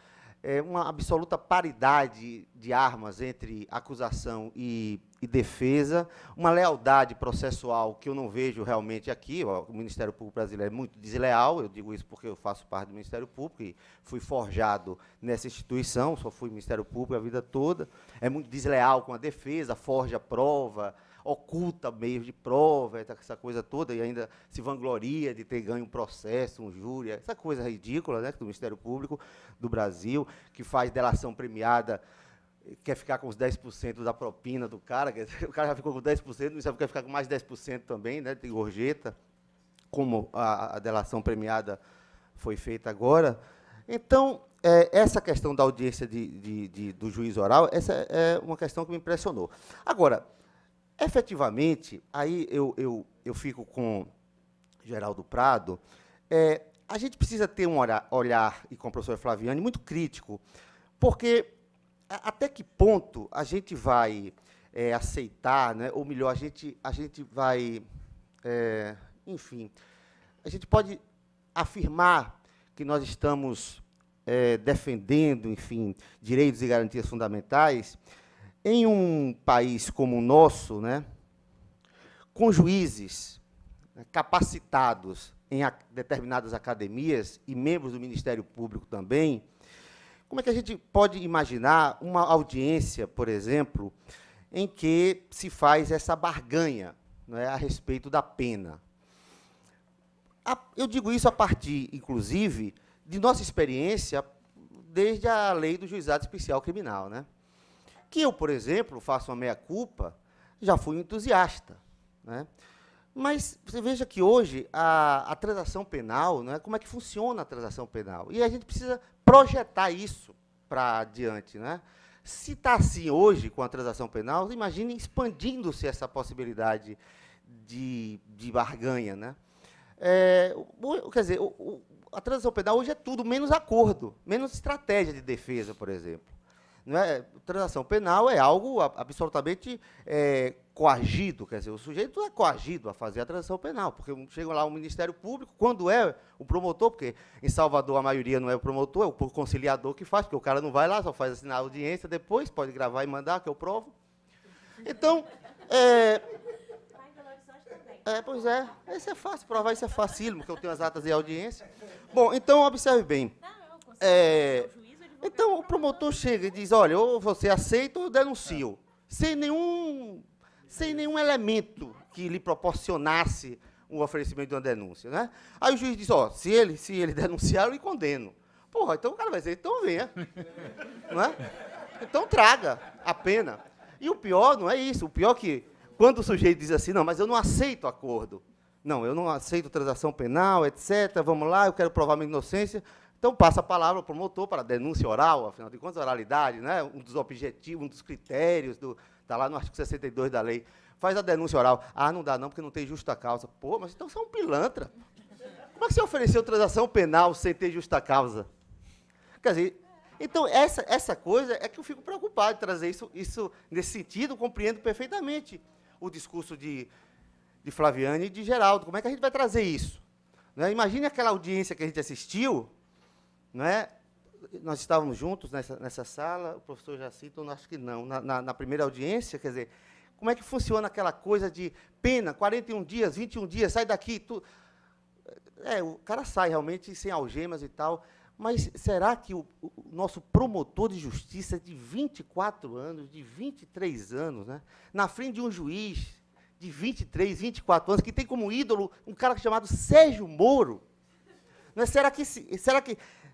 uma absoluta paridade de armas entre acusação e defesa, uma lealdade processual que eu não vejo realmente aqui. O Ministério Público brasileiro é muito desleal, eu digo isso porque eu faço parte do Ministério Público e fui forjado nessa instituição, só fui Ministério Público a vida toda. É muito desleal com a defesa, forja prova, oculta meios de prova, essa coisa toda, e ainda se vangloria de ter ganho um processo, um júri, essa coisa ridícula, né, do Ministério Público do Brasil, que faz delação premiada, quer ficar com os 10% da propina do cara, quer dizer, o cara já ficou com 10%, não sabe quer ficar com mais 10% também, né, de gorjeta, como a delação premiada foi feita agora. Então, essa questão da audiência do juiz oral, essa é uma questão que me impressionou. Agora, efetivamente, aí eu fico com Geraldo Prado, a gente precisa ter um olhar, e com o professor Flaviani, muito crítico, porque até que ponto a gente vai aceitar, né, ou melhor, a gente vai, enfim, a gente pode afirmar que nós estamos defendendo, enfim, direitos e garantias fundamentais em um país como o nosso, né, com juízes capacitados em determinadas academias e membros do Ministério Público também. Como é que a gente pode imaginar uma audiência, por exemplo, em que se faz essa barganha, né, a respeito da pena? Eu digo isso a partir, inclusive, de nossa experiência desde a lei do juizado especial criminal, né? Que eu, por exemplo, faço uma meia-culpa, já fui um entusiasta, né? Mas você veja que hoje a transação penal, né, como é que funciona a transação penal? E a gente precisa projetar isso para adiante, né? Se está assim hoje com a transação penal, imagine expandindo-se essa possibilidade de barganha, né? Quer dizer, a transação penal hoje é tudo menos acordo, menos estratégia de defesa, por exemplo. Não é? Transação penal é algo absolutamente coagido, quer dizer, o sujeito é coagido a fazer a transação penal, porque chega lá o Ministério Público, quando é o promotor, porque em Salvador a maioria não é o promotor, é o conciliador que faz, porque o cara não vai lá, só faz assinar a audiência, depois pode gravar e mandar, que eu provo. Então, pois é, isso é fácil, provar isso é facílimo, porque eu tenho as atas de audiência. Bom, então, observe bem. Então, o promotor chega e diz, olha, ou você aceita ou eu denuncio, sem nenhum elemento que lhe proporcionasse o oferecimento de uma denúncia, né? Aí o juiz diz, ó, se ele denunciar, eu lhe condeno. Porra, então o cara vai dizer, então venha. Não é? Então traga a pena. E o pior não é isso, o pior é que, quando o sujeito diz assim, não, mas eu não aceito acordo, não, eu não aceito transação penal, etc., vamos lá, eu quero provar minha inocência, então passa a palavra ao promotor para a denúncia oral, afinal de contas, a oralidade, né, um dos objetivos, um dos critérios, está lá no artigo 62 da lei, faz a denúncia oral. Ah, não dá não, porque não tem justa causa. Pô, mas então você é um pilantra. Como é que você ofereceu transação penal sem ter justa causa? Quer dizer, então, essa coisa é que eu fico preocupado de trazer isso nesse sentido, compreendo perfeitamente o discurso de Flaviani e de Geraldo. Como é que a gente vai trazer isso? Né? Imagine aquela audiência que a gente assistiu, né? Nós estávamos juntos nessa sala, o professor Jacinto, acho que não, na primeira audiência, quer dizer, como é que funciona aquela coisa de pena, 41 dias, 21 dias, sai daqui, o cara sai realmente sem algemas e tal, mas será que o nosso promotor de justiça de 24 anos, de 23 anos, né, na frente de um juiz de 23, 24 anos, que tem como ídolo um cara chamado Sérgio Moro, né, será que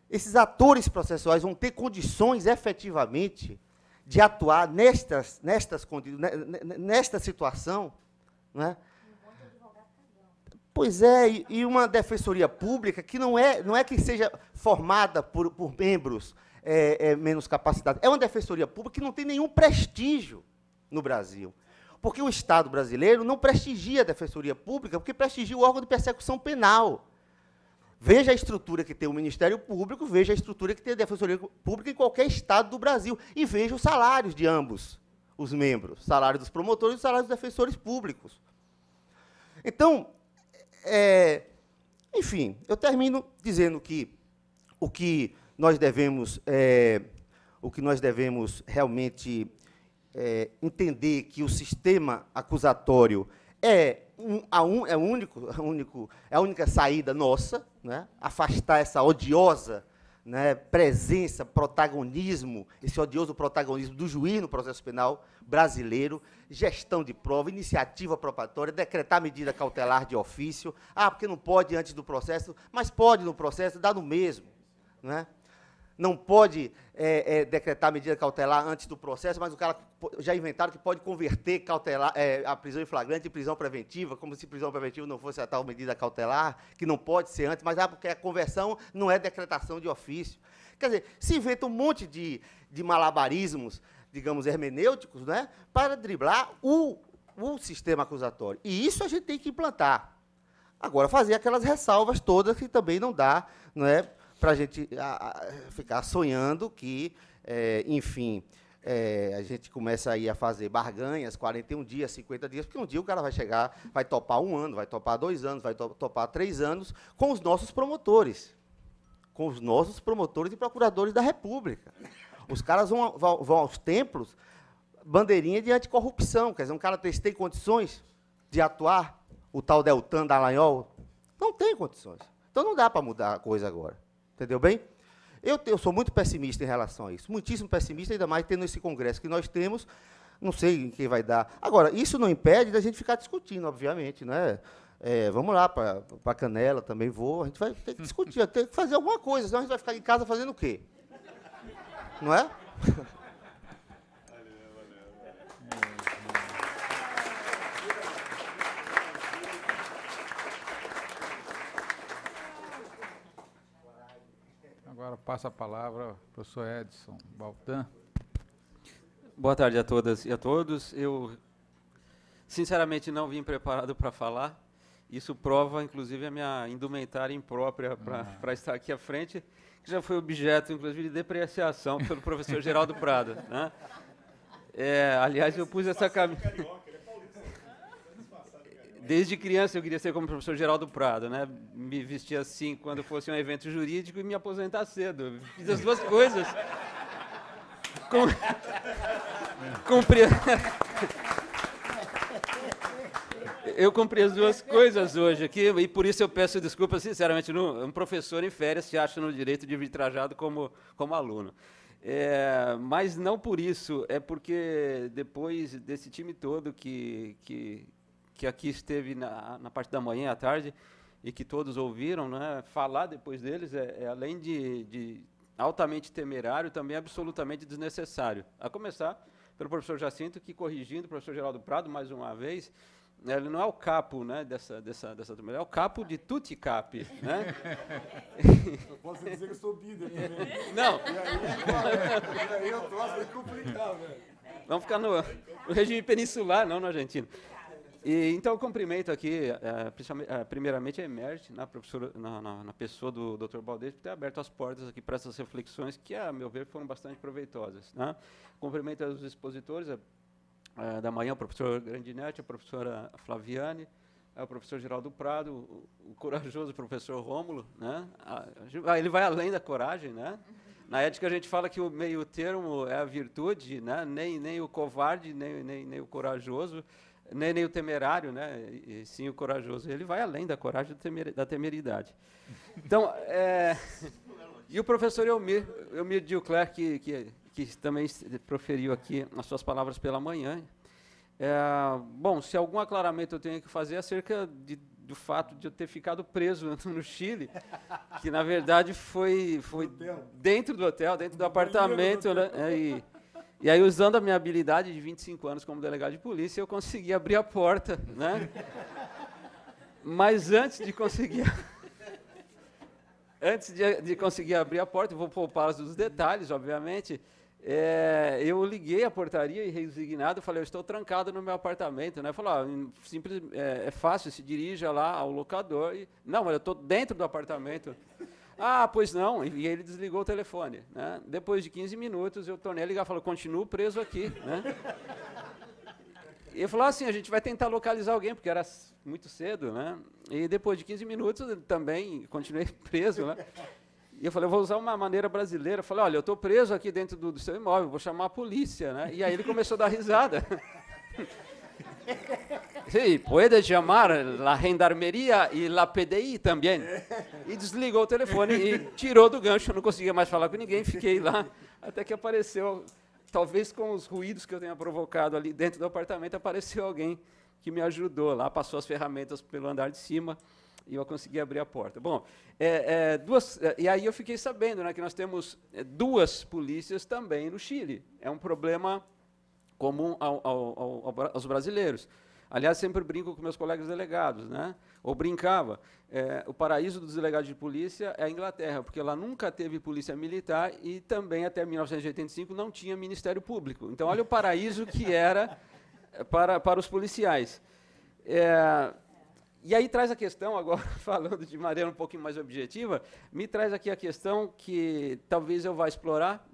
esses atores processuais vão ter condições, efetivamente, de atuar nesta situação? Né? Pois é, e uma defensoria pública que não é que seja formada por membros menos capacitados, é uma defensoria pública que não tem nenhum prestígio no Brasil. Porque o Estado brasileiro não prestigia a defensoria pública, porque prestigia o órgão de persecução penal. Veja a estrutura que tem o Ministério Público, veja a estrutura que tem a Defensoria Pública em qualquer estado do Brasil, e veja os salários de ambos os membros, salário dos promotores e o salário dos defensores públicos. Então, enfim, eu termino dizendo que o que nós devemos realmente entender que o sistema acusatório é a única saída nossa, né? Afastar essa odiosa, né, presença, protagonismo, esse odioso protagonismo do juiz no processo penal brasileiro, gestão de prova, iniciativa probatória, decretar medida cautelar de ofício, porque não pode antes do processo, mas pode no processo, dá no mesmo. Né? não pode decretar medida cautelar antes do processo, mas o cara já inventaram que pode converter cautelar, a prisão em flagrante em prisão preventiva, como se prisão preventiva não fosse a tal medida cautelar, que não pode ser antes, mas porque a conversão não é decretação de ofício. Quer dizer, se inventa um monte de malabarismos, digamos, hermenêuticos, né, para driblar o sistema acusatório. E isso a gente tem que implantar. Agora, fazer aquelas ressalvas todas que também não dá, não é, para a gente ficar sonhando que, enfim, a gente começa aí a fazer barganhas, 41 dias, 50 dias, porque um dia o cara vai chegar, vai topar 1 ano, vai topar 2 anos, vai topar 3 anos, com os nossos promotores. Com os nossos promotores e procuradores da República. Os caras vão aos templos, bandeirinha de anticorrupção, quer dizer, um cara tem condições de atuar, o tal Deltan Dallagnol, não tem condições. Então não dá para mudar a coisa agora. Entendeu bem? Eu sou muito pessimista em relação a isso, muitíssimo pessimista, ainda mais tendo esse congresso que nós temos, não sei em quem vai dar. Agora, isso não impede da gente ficar discutindo, obviamente, né? Vamos lá para a Canela, também vou, a gente vai ter que discutir, vai ter que fazer alguma coisa, senão a gente vai ficar em casa fazendo o quê? Não é? Agora passa a palavra ao professor Edson Baltan. Boa tarde a todas e a todos. Eu, sinceramente, não vim preparado para falar. Isso prova, inclusive, a minha indumentária imprópria para estar aqui à frente, que já foi objeto, inclusive, de depreciação pelo professor Geraldo Prado, né? Aliás, eu pus essa camisa... Desde criança eu queria ser como o professor Geraldo Prado, né? Me vestir assim quando fosse um evento jurídico e me aposentar cedo. Fiz as duas coisas. Eu cumpri as duas coisas hoje aqui, e por isso eu peço desculpas, sinceramente. Um professor em férias se acha no direito de vir trajado como aluno. Mas não por isso, é porque depois desse time todo que aqui esteve na parte da manhã e à tarde, e que todos ouviram, né, falar depois deles, além de altamente temerário, também absolutamente desnecessário. A começar pelo professor Jacinto, que, corrigindo o professor Geraldo Prado, mais uma vez, ele não é o capo, né, dessa turma, ele é o capo de tutti capi, né? Eu posso dizer que eu sou líder também. Não. E aí eu troço vai complicar, velho. Vamos ficar no regime peninsular, não no argentino. Então, eu cumprimento aqui, primeiramente, a Emerge, na pessoa do Dr. Baldez, por ter aberto as portas aqui para essas reflexões que, a meu ver, foram bastante proveitosas, né? Cumprimento os expositores da manhã, o professor Grandinetti, a professora Flaviane, o professor Geraldo Prado, o corajoso professor Rômulo, né? Ele vai além da coragem, né? Na ética, a gente fala que o meio termo é a virtude, né? Nem o covarde, nem o corajoso, nem o temerário, né? E sim o corajoso. Ele vai além da coragem e da temeridade. Então, e o professor Elmir Diocler, que também proferiu aqui as suas palavras pela manhã. Bom, se algum aclaramento eu tenho que fazer acerca do fato de eu ter ficado preso no Chile, que, na verdade, foi dentro do hotel, dentro do apartamento, né? E aí, usando a minha habilidade de 25 anos como delegado de polícia, eu consegui abrir a porta, né? Mas antes de conseguir abrir a porta, eu vou poupar os detalhes, obviamente, eu liguei a portaria e, resignado, falei, eu estou trancado no meu apartamento, né? Falei, é fácil, se dirija lá ao locador. Não, mas eu estou dentro do apartamento. Ah, pois não, e ele desligou o telefone, né? Depois de 15 minutos, eu tornei a ligar, falou, continuo preso aqui, né? E ele falou assim, a gente vai tentar localizar alguém, porque era muito cedo, né? E depois de 15 minutos, eu também continuei preso, né? E eu falei, eu vou usar uma maneira brasileira. Eu falei, olha, eu estou preso aqui dentro do seu imóvel, vou chamar a polícia, né? E aí ele começou a dar risada. Sí, pode chamar a gendarmeria e a PDI também. E desligou o telefone e tirou do gancho. Eu não conseguia mais falar com ninguém, fiquei lá, até que apareceu, talvez com os ruídos que eu tenha provocado ali dentro do apartamento, apareceu alguém que me ajudou lá, passou as ferramentas pelo andar de cima, e eu consegui abrir a porta. Bom, e aí eu fiquei sabendo, né, que nós temos 2 polícias também no Chile. É um problema comum aos brasileiros. Aliás, sempre brinco com meus colegas delegados, né? Ou brincava. O paraíso dos delegados de polícia é a Inglaterra, porque lá nunca teve polícia militar e também, até 1985, não tinha Ministério Público. Então, olha o paraíso que era para os policiais. E aí traz a questão, agora falando de maneira um pouquinho mais objetiva, me traz aqui a questão que talvez eu vá explorar,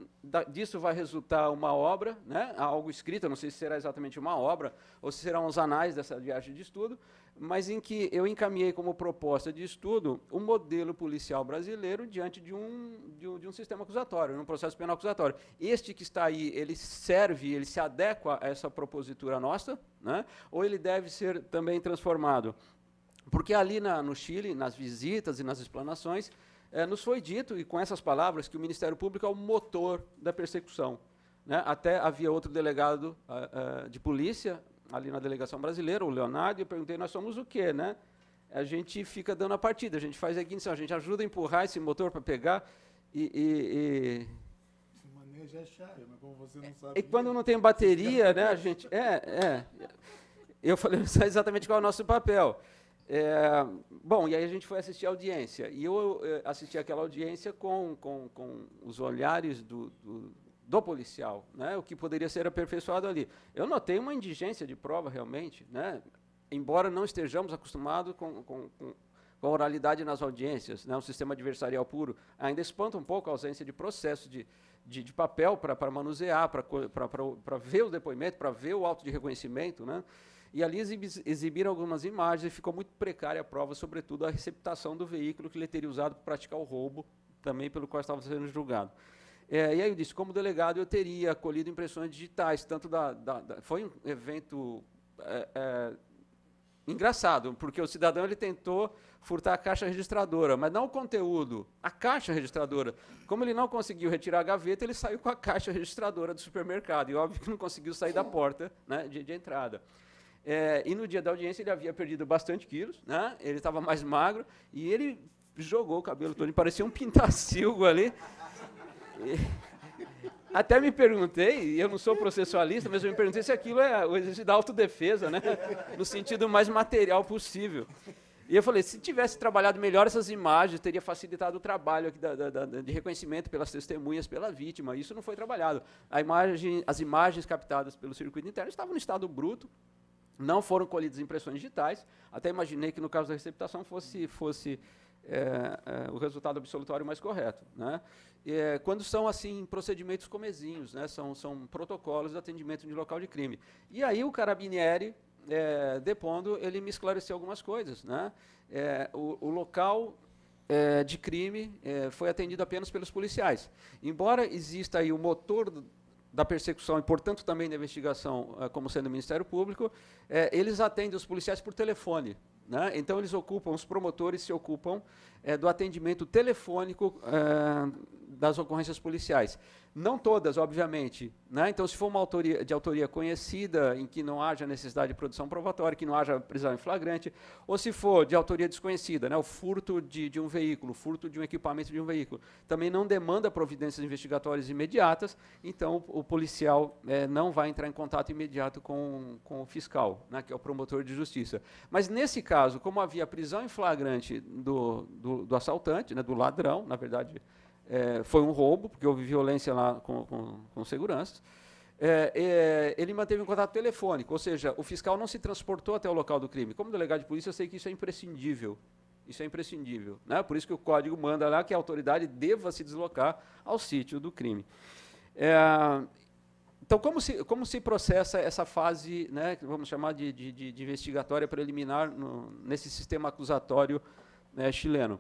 disso vai resultar uma obra, né, algo escrito, não sei se será exatamente uma obra, ou se serão os anais dessa viagem de estudo, mas em que eu encaminhei como proposta de estudo o modelo policial brasileiro diante de um sistema acusatório, num processo penal acusatório. Este que está aí, ele serve, ele se adequa a essa propositura nossa, né, ou ele deve ser também transformado? Porque ali no Chile, nas visitas e nas explanações, nos foi dito, e com essas palavras, que o Ministério Público é o motor da persecução, né? Até havia outro delegado de polícia, ali na delegação brasileira, o Leonardo, e eu perguntei, nós somos o quê? Né? A gente fica dando a partida, a gente faz a ignição, a gente ajuda a empurrar esse motor para pegar Se maneja é chave, mas como você não sabe... E quando não tem bateria, né, a gente... Eu falei, não sei exatamente qual é o nosso papel. Bom, e aí a gente foi assistir a audiência, e eu assisti aquela audiência com os olhares do policial, né, o que poderia ser aperfeiçoado ali. Eu notei uma indigência de prova, realmente, né, embora não estejamos acostumados com a oralidade nas audiências, né, um sistema adversarial puro, ainda espanta um pouco a ausência de processo de papel para manusear, para ver o depoimento, para ver o auto de reconhecimento, né. E ali exibiram algumas imagens e ficou muito precária a prova, sobretudo a receptação do veículo que ele teria usado para praticar o roubo, também pelo qual estava sendo julgado. E aí eu disse, como delegado, eu teria colhido impressões digitais, tanto foi um evento engraçado, porque o cidadão ele tentou furtar a caixa registradora, mas não o conteúdo, a caixa registradora. Como ele não conseguiu retirar a gaveta, ele saiu com a caixa registradora do supermercado, e óbvio que não conseguiu sair da porta, né, de entrada. E no dia da audiência ele havia perdido bastante quilos, né? Ele estava mais magro, e ele jogou o cabelo todo, ele parecia um pintacilgo ali. Até me perguntei, e eu não sou processualista, mas eu me perguntei se aquilo é o exercício da autodefesa, né? No sentido mais material possível. E eu falei, se tivesse trabalhado melhor essas imagens, teria facilitado o trabalho aqui de reconhecimento pelas testemunhas, pela vítima. Isso não foi trabalhado. As imagens captadas pelo circuito interno estavam no estado bruto, não foram colhidas impressões digitais. Até imaginei que no caso da receptação fosse o resultado absolutório mais correto, né? Quando são assim procedimentos comezinhos, né? São protocolos de atendimento de local de crime. E aí o Carabinieri, depondo, ele me esclareceu algumas coisas, né? O local de crime foi atendido apenas pelos policiais. Embora exista aí o motor da persecução e, portanto, também da investigação, como sendo o Ministério Público, eles atendem os policiais por telefone, né? Então, os promotores se ocupam do atendimento telefônico das ocorrências policiais. Não todas, obviamente, né? Então, se for uma de autoria conhecida, em que não haja necessidade de produção probatória, que não haja prisão em flagrante, ou se for de autoria desconhecida, né? O furto de um veículo, furto de um equipamento de um veículo, também não demanda providências investigatórias imediatas, então o policial não vai entrar em contato imediato com o fiscal, né? Que é o promotor de justiça. Mas, nesse caso, como havia prisão em flagrante do assaltante, né? Do ladrão, na verdade, foi um roubo, porque houve violência lá com seguranças, ele manteve um contato telefônico, ou seja, o fiscal não se transportou até o local do crime. Como delegado de polícia, eu sei que isso é imprescindível. Isso é imprescindível, né? Por isso que o Código manda lá que a autoridade deva se deslocar ao sítio do crime. Então, como se processa essa fase, né, que vamos chamar de investigatória preliminar nesse sistema acusatório chileno?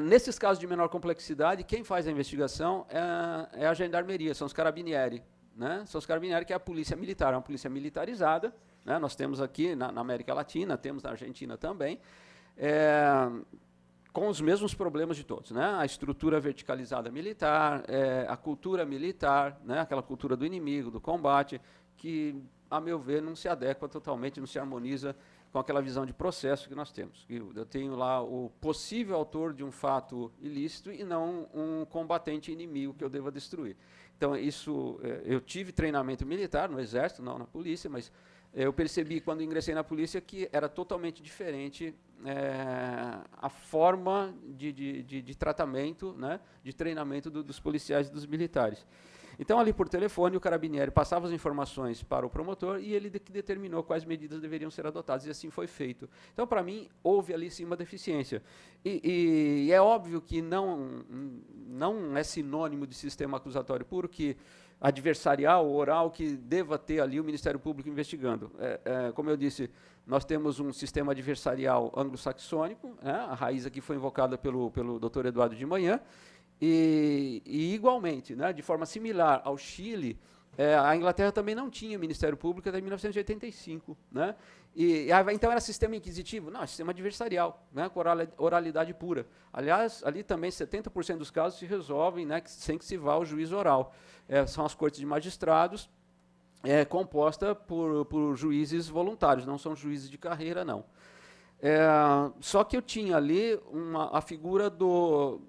Nesses casos de menor complexidade, quem faz a investigação é a gendarmeria, são os carabinieri, né? São os carabinieri, que é a polícia militar, é uma polícia militarizada, né? Nós temos aqui na América Latina, temos na Argentina também, com os mesmos problemas de todos, né? A estrutura verticalizada militar, a cultura militar, né? Aquela cultura do inimigo, do combate, que a meu ver, não se adequa totalmente, não se harmoniza com aquela visão de processo que nós temos. Eu tenho lá o possível autor de um fato ilícito e não um combatente inimigo que eu deva destruir. Então, isso, eu tive treinamento militar no Exército, não na polícia, mas eu percebi, quando ingressei na polícia, que era totalmente diferente a forma de tratamento, né, de treinamento dos policiais e dos militares. Então, ali por telefone, o carabinieri passava as informações para o promotor e ele que determinou quais medidas deveriam ser adotadas, e assim foi feito. Então, para mim, houve ali sim uma deficiência. E é óbvio que não é sinônimo de sistema acusatório puro, que adversarial, oral, que deva ter ali o Ministério Público investigando. Como eu disse, nós temos um sistema adversarial anglo-saxônico, a raiz aqui foi invocada pelo Dr. Eduardo de Manhã, e igualmente, né, de forma similar ao Chile, a Inglaterra também não tinha Ministério Público até 1985. Né? Então era sistema inquisitivo? Não, é sistema adversarial, né, com oralidade pura. Aliás, ali também 70% dos casos se resolvem, né, sem que se vá ao juiz oral. São as cortes de magistrados, composta por juízes voluntários, não são juízes de carreira, não. Só que eu tinha ali a figura do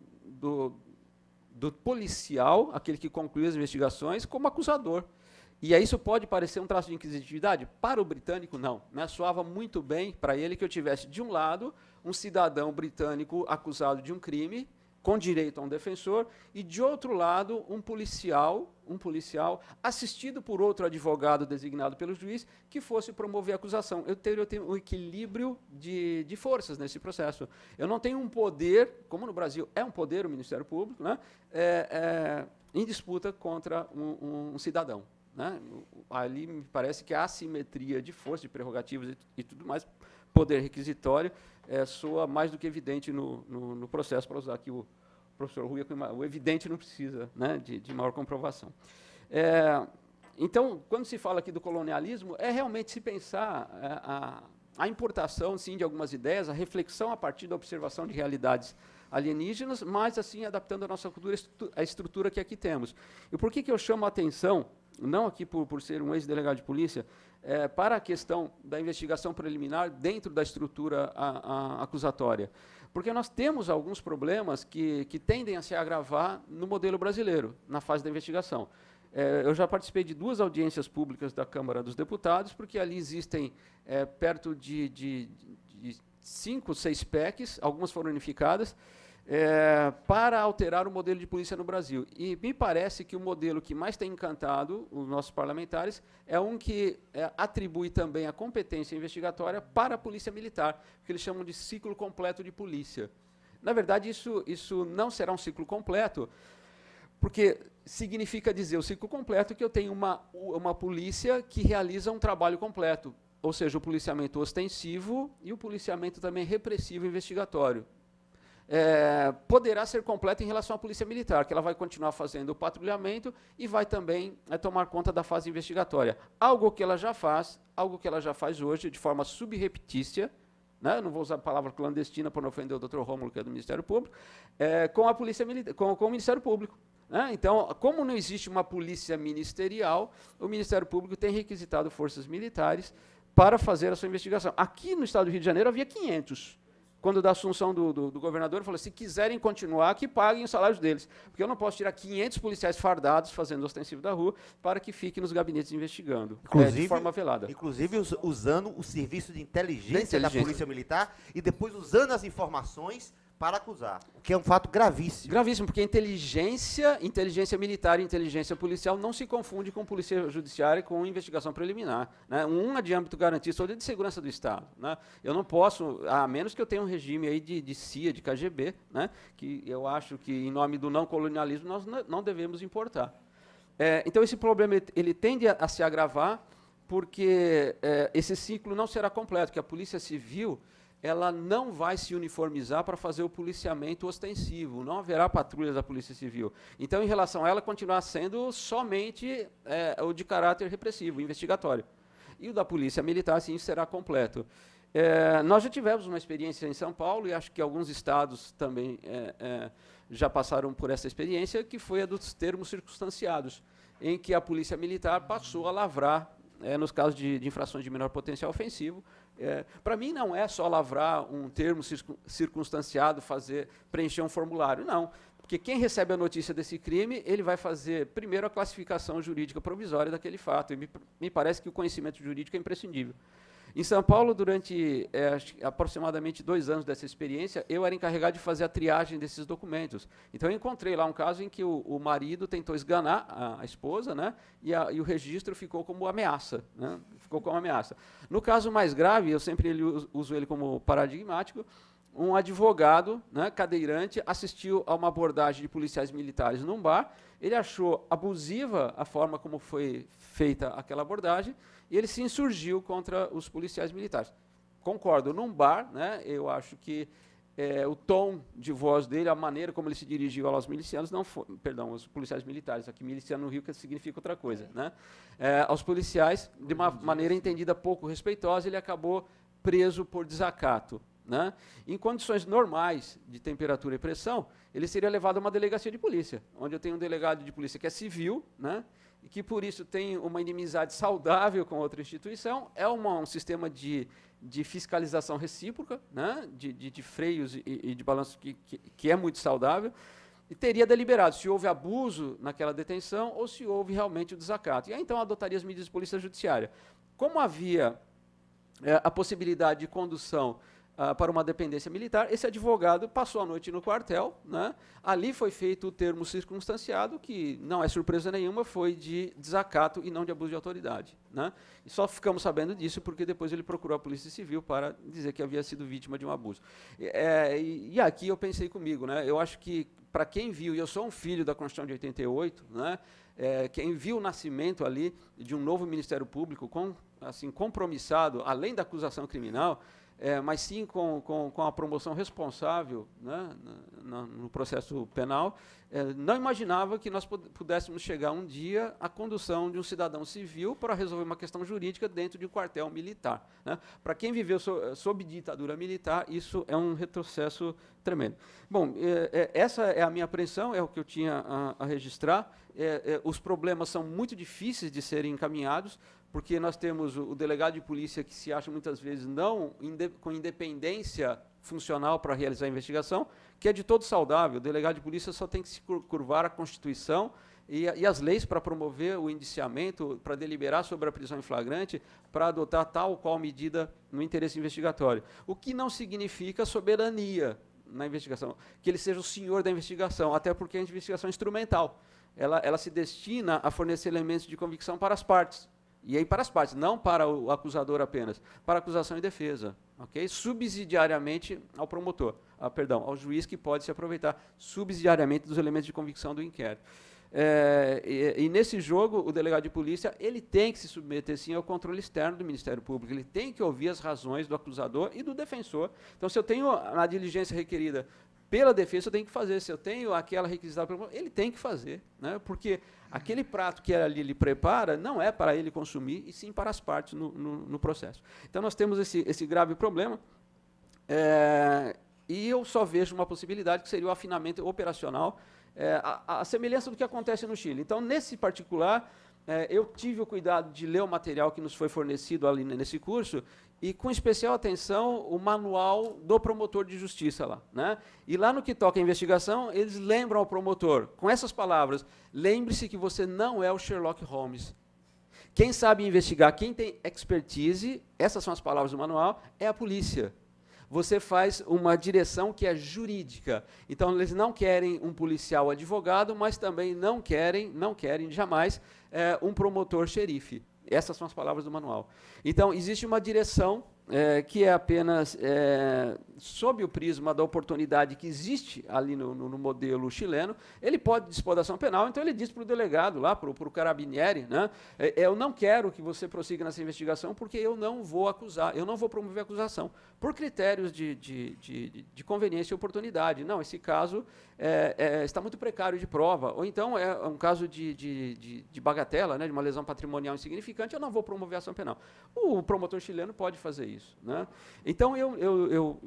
policial, aquele que conclui as investigações, como acusador. E aí isso pode parecer um traço de inquisitividade? Para o britânico, não. Né? Soava muito bem para ele que eu tivesse, de um lado, um cidadão britânico acusado de um crime, com direito a um defensor, e, de outro lado, um policial assistido por outro advogado designado pelo juiz, que fosse promover a acusação. Eu tenho um equilíbrio de forças nesse processo. Eu não tenho um poder, como no Brasil é um poder o Ministério Público, né, em disputa contra um cidadão. Né? Ali me parece que a assimetria de força, de prerrogativas e tudo mais, poder requisitório, soa mais do que evidente no processo, para usar aqui o professor Rui, o evidente não precisa, né, de maior comprovação. Então, quando se fala aqui do colonialismo, é realmente se pensar a importação, sim, de algumas ideias, a reflexão a partir da observação de realidades alienígenas, mas, assim, adaptando a nossa cultura, a estrutura que aqui temos. E por que eu chamo a atenção, não aqui por ser um ex-delegado de polícia, para a questão da investigação preliminar dentro da estrutura acusatória? Porque nós temos alguns problemas que tendem a se agravar no modelo brasileiro, na fase da investigação. Eu já participei de 2 audiências públicas da Câmara dos Deputados, porque ali existem perto de 5, 6 PECs, algumas foram unificadas, para alterar o modelo de polícia no Brasil. E me parece que o modelo que mais tem encantado os nossos parlamentares é um que atribui também a competência investigatória para a polícia militar, que eles chamam de ciclo completo de polícia. Na verdade, isso não será um ciclo completo, porque significa dizer o ciclo completo que eu tenho uma polícia que realiza um trabalho completo, ou seja, o policiamento ostensivo e o policiamento também repressivo investigatório. Poderá ser completa em relação à polícia militar, que ela vai continuar fazendo o patrulhamento e vai também tomar conta da fase investigatória. Algo que ela já faz hoje, de forma subreptícia, né? Não vou usar a palavra clandestina para não ofender o Dr. Rômulo, que é do Ministério Público, com a polícia com o Ministério Público. Né? Então, como não existe uma polícia ministerial, o Ministério Público tem requisitado forças militares para fazer a sua investigação. Aqui no estado do Rio de Janeiro havia 500. Quando da assunção do governador, ele falou, se quiserem continuar, que paguem os salários deles. Porque eu não posso tirar 500 policiais fardados fazendo o ostensivo da rua para que fiquem nos gabinetes investigando, de forma velada. Inclusive usando o serviço de inteligência da Polícia Militar e depois usando as informações para acusar, o que é um fato gravíssimo. Gravíssimo, porque inteligência militar e inteligência policial não se confunde com polícia judiciária e com investigação preliminar. Né? Uma de âmbito garantista, outra de segurança do Estado. Né? Eu não posso, a menos que eu tenha um regime aí de CIA, de KGB, né? Que eu acho que, em nome do não colonialismo, nós não devemos importar. Então, esse problema ele tende a se agravar, porque esse ciclo não será completo, que a Polícia Civil ela não vai se uniformizar para fazer o policiamento ostensivo, não haverá patrulhas da Polícia Civil. Então, em relação a ela, continuar sendo somente o de caráter repressivo, investigatório. E o da Polícia Militar, sim, será completo. Nós já tivemos uma experiência em São Paulo, e acho que alguns estados também já passaram por essa experiência, que foi a dos termos circunstanciados, em que a Polícia Militar passou a lavrar nos casos de infrações de menor potencial ofensivo. Para mim, não é só lavrar um termo circunstanciado, preencher um formulário, não. Porque quem recebe a notícia desse crime, ele vai fazer, primeiro, a classificação jurídica provisória daquele fato. E me parece que o conhecimento jurídico é imprescindível. Em São Paulo, durante aproximadamente 2 anos dessa experiência, eu era encarregado de fazer a triagem desses documentos. Então, eu encontrei lá um caso em que o marido tentou esganar a esposa, né, e o registro ficou como ameaça. Né, ficou como ameaça. No caso mais grave, eu sempre uso ele como paradigmático, um advogado, né, cadeirante, assistiu a uma abordagem de policiais militares num bar, ele achou abusiva a forma como foi feita aquela abordagem, e ele se insurgiu contra os policiais militares. Concordo, num bar, né, eu acho que o tom de voz dele, a maneira como ele se dirigiu aos milicianos, aos policiais militares, aqui miliciano no Rio que significa outra coisa, né, aos policiais, de uma maneira entendida pouco respeitosa, ele acabou preso por desacato. Né? Em condições normais de temperatura e pressão, ele seria levado a uma delegacia de polícia, onde eu tenho um delegado de polícia que é civil, né, e que, por isso, tem uma inimizade saudável com outra instituição, é um sistema de fiscalização recíproca, né, de freios e de balanço que é muito saudável, e teria deliberado se houve abuso naquela detenção ou se houve realmente o desacato. E aí, então, adotaria as medidas de polícia judiciária. Como havia a possibilidade de condução para uma dependência militar, esse advogado passou a noite no quartel, né? Ali foi feito o termo circunstanciado, que não é surpresa nenhuma, foi de desacato e não de abuso de autoridade. Né? E só ficamos sabendo disso porque depois ele procurou a Polícia Civil para dizer que havia sido vítima de um abuso. E aqui eu pensei comigo, né? Eu acho que, para quem viu, e eu sou um filho da Constituição de 88, né? Quem viu o nascimento ali de um novo Ministério Público compromissado, além da acusação criminal, mas sim com a promoção responsável, né, no processo penal, não imaginava que nós pudéssemos chegar um dia à condução de um cidadão civil para resolver uma questão jurídica dentro de um quartel militar. Né. Para quem viveu sob ditadura militar, isso é um retrocesso tremendo. Bom, essa é a minha apreensão, é o que eu tinha a registrar. Os problemas são muito difíceis de serem encaminhados, porque nós temos o delegado de polícia que se acha muitas vezes com independência funcional para realizar a investigação, que é de todo saudável. O delegado de polícia só tem que se curvar à Constituição e as leis para promover o indiciamento, para deliberar sobre a prisão em flagrante, para adotar tal ou qual medida no interesse investigatório. O que não significa soberania na investigação, que ele seja o senhor da investigação, até porque a investigação é instrumental. Ela se destina a fornecer elementos de convicção para as partes. E aí para as partes, não para o acusador apenas, para acusação e defesa, ok? Subsidiariamente ao promotor, ao juiz que pode se aproveitar subsidiariamente dos elementos de convicção do inquérito. E nesse jogo, o delegado de polícia ele tem que se submeter, sim, ao controle externo do Ministério Público, ele tem que ouvir as razões do acusador e do defensor. Então, se eu tenho a diligência requerida pela defesa, eu tenho que fazer. Se eu tenho aquela requisitada pelo ele tem que fazer, né? Porque aquele prato que ali ele prepara não é para ele consumir, e sim para as partes no processo. Então, nós temos esse grave problema, e eu só vejo uma possibilidade, que seria o afinamento operacional, a semelhança do que acontece no Chile. Então, nesse particular, eu tive o cuidado de ler o material que nos foi fornecido ali nesse curso, e com especial atenção o manual do promotor de justiça lá. Né? E lá no que toca a investigação, eles lembram ao promotor, com essas palavras, lembre-se que você não é o Sherlock Holmes. Quem sabe investigar, quem tem expertise, essas são as palavras do manual, é a polícia. Você faz uma direção que é jurídica. Então, eles não querem um policial advogado, mas também não querem jamais um promotor xerife. Essas são as palavras do manual. Então, existe uma direção que é apenas sob o prisma da oportunidade que existe ali no modelo chileno. Ele pode dispor da ação penal, então ele diz para o delegado, lá, para o carabinieri, né, eu não quero que você prossiga nessa investigação porque eu não vou acusar, eu não vou promover acusação, por critérios de conveniência e oportunidade. Não, esse caso está muito precário de prova, ou então é um caso de bagatela, né, de uma lesão patrimonial insignificante, eu não vou promover ação penal. O promotor chileno pode fazer isso. Né? Então, eu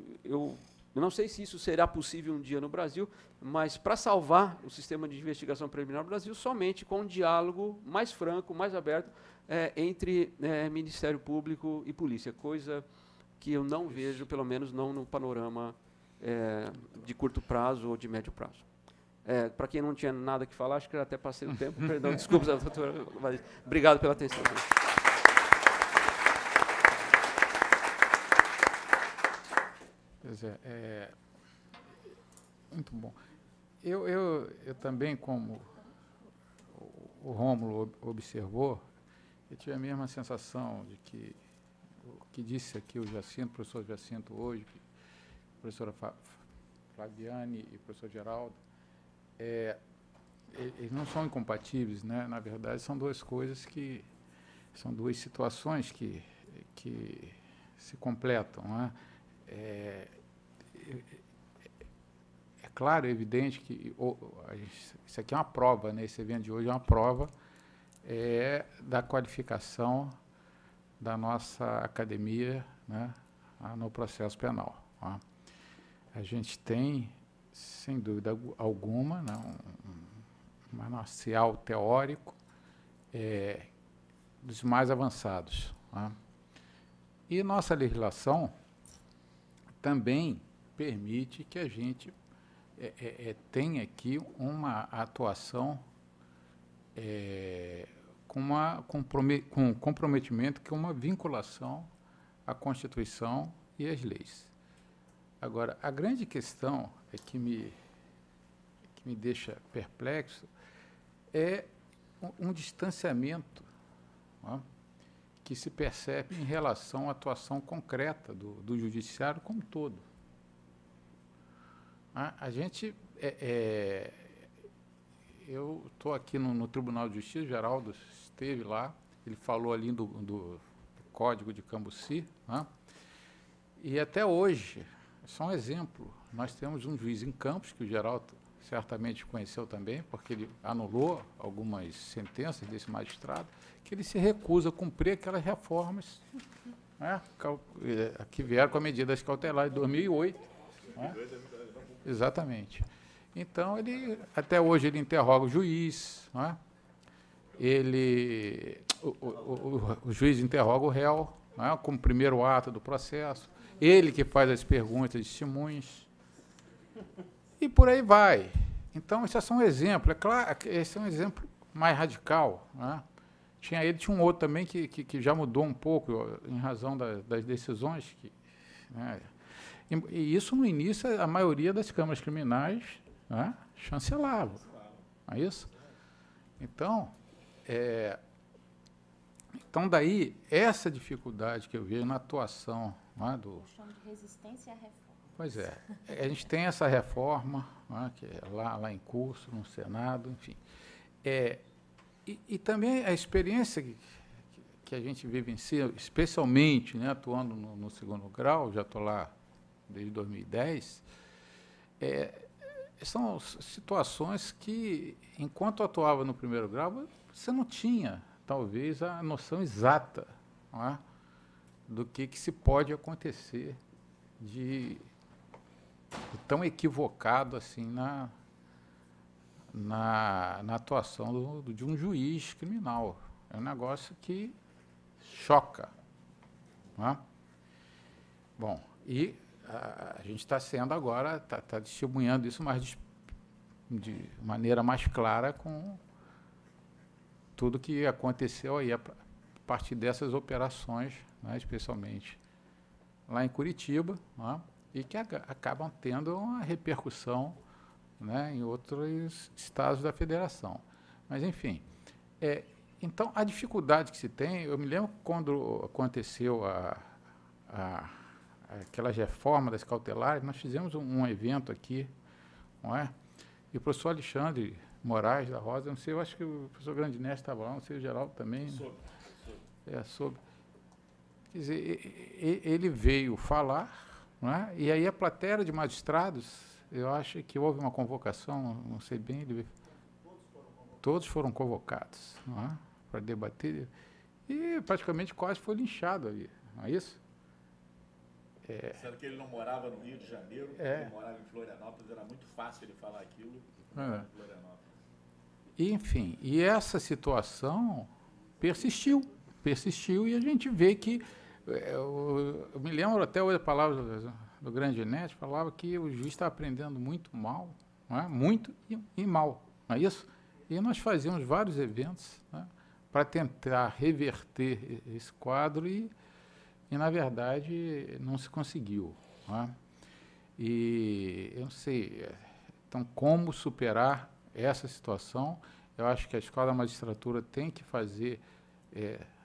não sei se isso será possível um dia no Brasil, mas para salvar o sistema de investigação preliminar no Brasil, somente com um diálogo mais franco, mais aberto, entre Ministério Público e polícia, coisa que eu não vejo, pelo menos não no panorama de curto prazo ou de médio prazo. Para quem não tinha nada que falar, acho que eu até passei o tempo, perdão, desculpa, doutora, mas obrigado pela atenção. Pois muito bom. Eu também, como o Rômulo observou, eu tive a mesma sensação de que o que disse aqui o Jacinto, o professor Jacinto hoje, a professora Flaviane e o professor Geraldo, eles não são incompatíveis, né? Na verdade, são duas coisas são duas situações que se completam, né? É claro, é evidente que isso aqui é uma prova, né? Esse evento de hoje é uma prova da qualificação da nossa academia, né, no processo penal. Tá? A gente tem, sem dúvida alguma, né, um manancial teórico dos mais avançados. Tá? E nossa legislação também permite que a gente tenha aqui uma atuação com comprometimento, que é uma vinculação à Constituição e às leis. Agora, a grande questão que me deixa perplexo é um distanciamento, né, que se percebe em relação à atuação concreta do judiciário como um todo. A gente... eu estou aqui no Tribunal de Justiça, o Geraldo esteve lá, ele falou ali do Código de Cambuci, né? E até hoje, só um exemplo, nós temos um juiz em Campos, que o Geraldo certamente conheceu também, porque ele anulou algumas sentenças desse magistrado, que ele se recusa a cumprir aquelas reformas, né, que vieram com a medidas cautelares de 2008. Né? Exatamente. Então, até hoje, ele interroga o juiz, né? O juiz interroga o réu, né, como primeiro ato do processo, ele que faz as perguntas de testemunhas, e por aí vai. Então, esse é só um exemplo. É claro que esse é um exemplo mais radical. Né? Tinha um outro também que já mudou um pouco em razão das decisões. Né? E isso, no início, a maioria das câmaras criminais, né, chancelava. Não é isso? Então, daí, essa dificuldade que eu vejo na atuação, né, Eu chamo de resistência à reforma. Pois é. A gente tem essa reforma, né, que é lá em curso, no Senado, enfim. E também a experiência que a gente vivencia, especialmente, né, atuando no segundo grau, já estou lá desde 2010, são situações que, enquanto atuava no primeiro grau, você não tinha, talvez, a noção exata, não é, do que se pode acontecer de tão equivocado assim na atuação de um juiz criminal. É um negócio que choca. Não é? Bom, e a gente está sendo agora, está testemunhando isso de maneira mais clara com tudo que aconteceu aí a partir dessas operações, né, especialmente lá em Curitiba, né, e que acabam tendo uma repercussão, né, em outros estados da federação. Mas, enfim, então, a dificuldade que se tem, eu me lembro quando aconteceu aquelas reformas das cautelares, nós fizemos um evento aqui, não é? E o professor Alexandre Moraes da Rosa, não sei, eu acho que o professor Grandinés estava lá, não sei, o Geraldo também. Sobre. Quer dizer, ele veio falar, não é? E aí a plateia de magistrados, eu acho que houve uma convocação, não sei bem, todos foram convocados, não é? Para debater, e praticamente quase foi linchado ali, não é isso? Sendo que ele não morava no Rio de Janeiro, ele morava em Florianópolis, era muito fácil ele falar aquilo em Florianópolis. Enfim, e essa situação persistiu, persistiu e a gente vê que, eu me lembro até hoje a palavra do grande Neto, falava que o juiz está aprendendo muito mal, não é? Muito e mal, não é isso? E nós fazíamos vários eventos, né, para tentar reverter esse quadro e, na verdade, não se conseguiu. Não é? E eu não sei, então, como superar essa situação? Eu acho que a Escola da Magistratura tem que fazer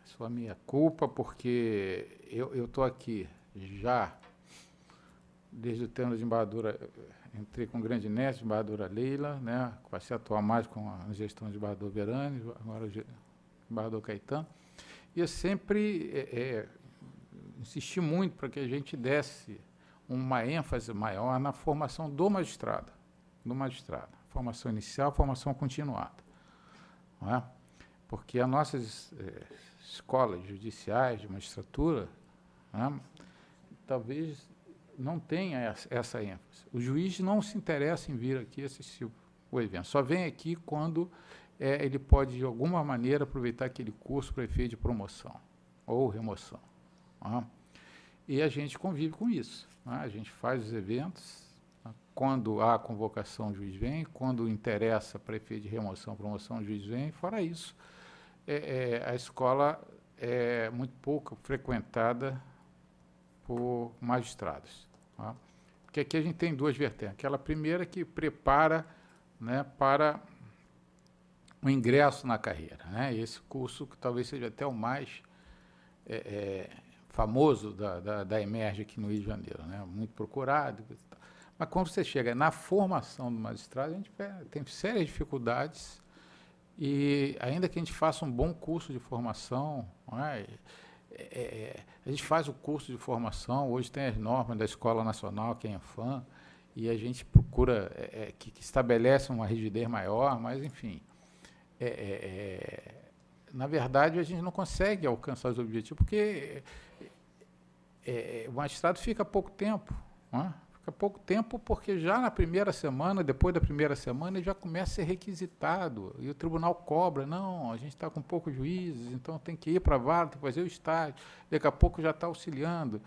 sua meia-culpa, porque eu estou aqui já, desde o tempo de embaixadora, entrei com o grande Neto, embaixadora Leila, né, passei a atuar mais com a gestão de embaixador Verani, agora o embaixador Caetano, e eu sempre insisti muito para que a gente desse uma ênfase maior na formação do magistrado, formação inicial, formação continuada, não é? Porque as nossas escolas judiciais de magistratura, né, talvez não tenha essa ênfase. O juiz não se interessa em vir aqui assistir o evento, só vem aqui quando ele pode, de alguma maneira, aproveitar aquele curso para efeito de promoção ou remoção. Né? E a gente convive com isso. Né? A gente faz os eventos, né? Quando há convocação, o juiz vem, quando interessa para efeito de remoção, promoção, o juiz vem. Fora isso, a escola é muito pouco frequentada por magistrados. Tá? Porque aqui a gente tem duas vertentes. Aquela primeira que prepara, né, para o ingresso na carreira. Né? Esse curso que talvez seja até o mais famoso da EMERGE aqui no Rio de Janeiro, né? Muito procurado. Mas quando você chega na formação do magistrado, a gente tem sérias dificuldades, e ainda que a gente faça um bom curso de formação, não é? A gente faz o curso de formação, hoje tem as normas da Escola Nacional, que é a ENFAM, e a gente procura que estabelece uma rigidez maior, mas, enfim, na verdade, a gente não consegue alcançar os objetivos, porque o magistrado fica pouco tempo, não é? Fica pouco tempo porque já na primeira semana, depois da primeira semana, ele já começa a ser requisitado, e o tribunal cobra, não, a gente está com poucos juízes, então tem que ir para a vara, tem que fazer o estágio, daqui a pouco já está auxiliando.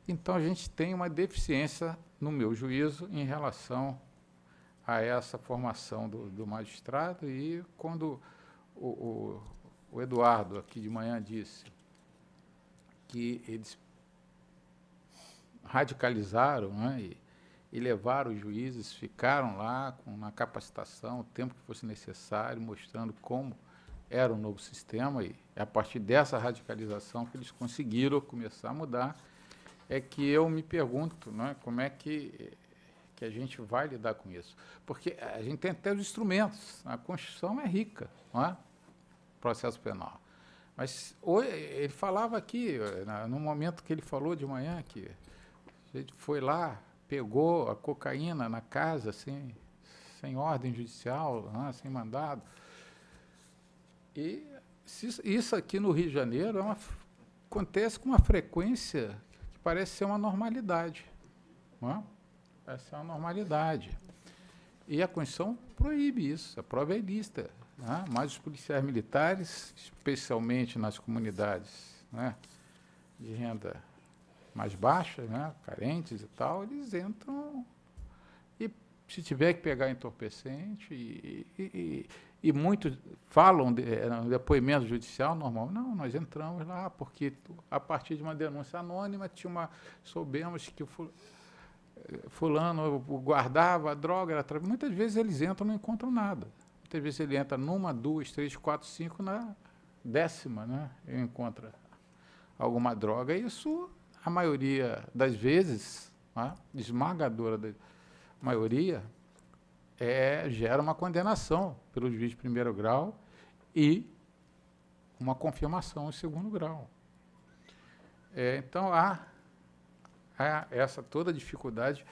Então, a gente tem uma deficiência, no meu juízo, em relação a essa formação do magistrado, e quando o Eduardo, aqui de manhã, disse que eles radicalizaram, né, e levaram os juízes, ficaram lá na capacitação, o tempo que fosse necessário, mostrando como era o novo sistema, e é a partir dessa radicalização que eles conseguiram começar a mudar, é que eu me pergunto, né, como é que a gente vai lidar com isso. Porque a gente tem até os instrumentos, a Constituição é rica, não é? Processo penal. Mas hoje, ele falava aqui, no momento que ele falou de manhã, que a gente foi lá, pegou a cocaína na casa, sem ordem judicial, né, sem mandado. E isso aqui no Rio de Janeiro acontece com uma frequência que parece ser uma normalidade. Não é? Parece ser uma normalidade. E a Constituição proíbe isso, a prova é ilícita. Né? Mas os policiais militares, especialmente nas comunidades, né, de renda mais baixa, né, carentes e tal, eles entram e, se tiver que pegar entorpecente, e muitos falam, no depoimento judicial normal, não, nós entramos lá porque, a partir de uma denúncia anônima, soubemos que o fulano guardava a droga, muitas vezes eles entram e não encontram nada. Muitas vezes ele entra numa, 2, 3, 4, 5, na 10ª, né, ele encontra alguma droga. Isso, a maioria das vezes, né, esmagadora da maioria, gera uma condenação pelo juiz de primeiro grau e uma confirmação em segundo grau. Então, há essa toda dificuldade,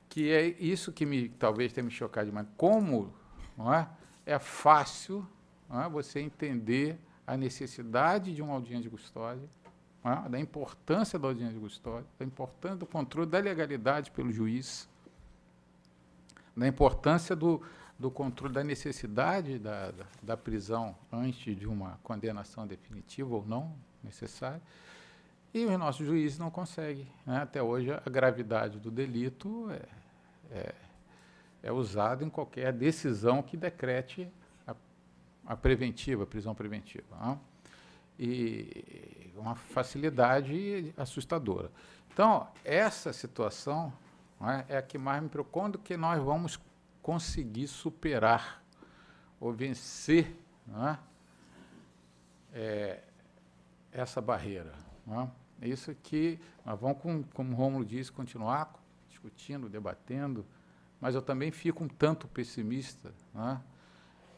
que é isso que talvez tenha me chocado demais. Como, não é fácil, não é, você entender a necessidade de uma audiência de custódia, não é, da importância da audiência de custódia, da importância do controle da legalidade pelo juiz, da importância do controle da necessidade da prisão antes de uma condenação definitiva ou não, necessária, e os nossos juízes não conseguem, né? Até hoje, a gravidade do delito é usada em qualquer decisão que decrete a preventiva, a prisão preventiva, né? E uma facilidade assustadora. Então, essa situação, né, é a que mais me preocupa. Quando que nós vamos conseguir superar ou vencer, né, essa barreira, né? É isso que nós vamos, como o Rômulo disse, continuar discutindo, debatendo, mas eu também fico um tanto pessimista, né,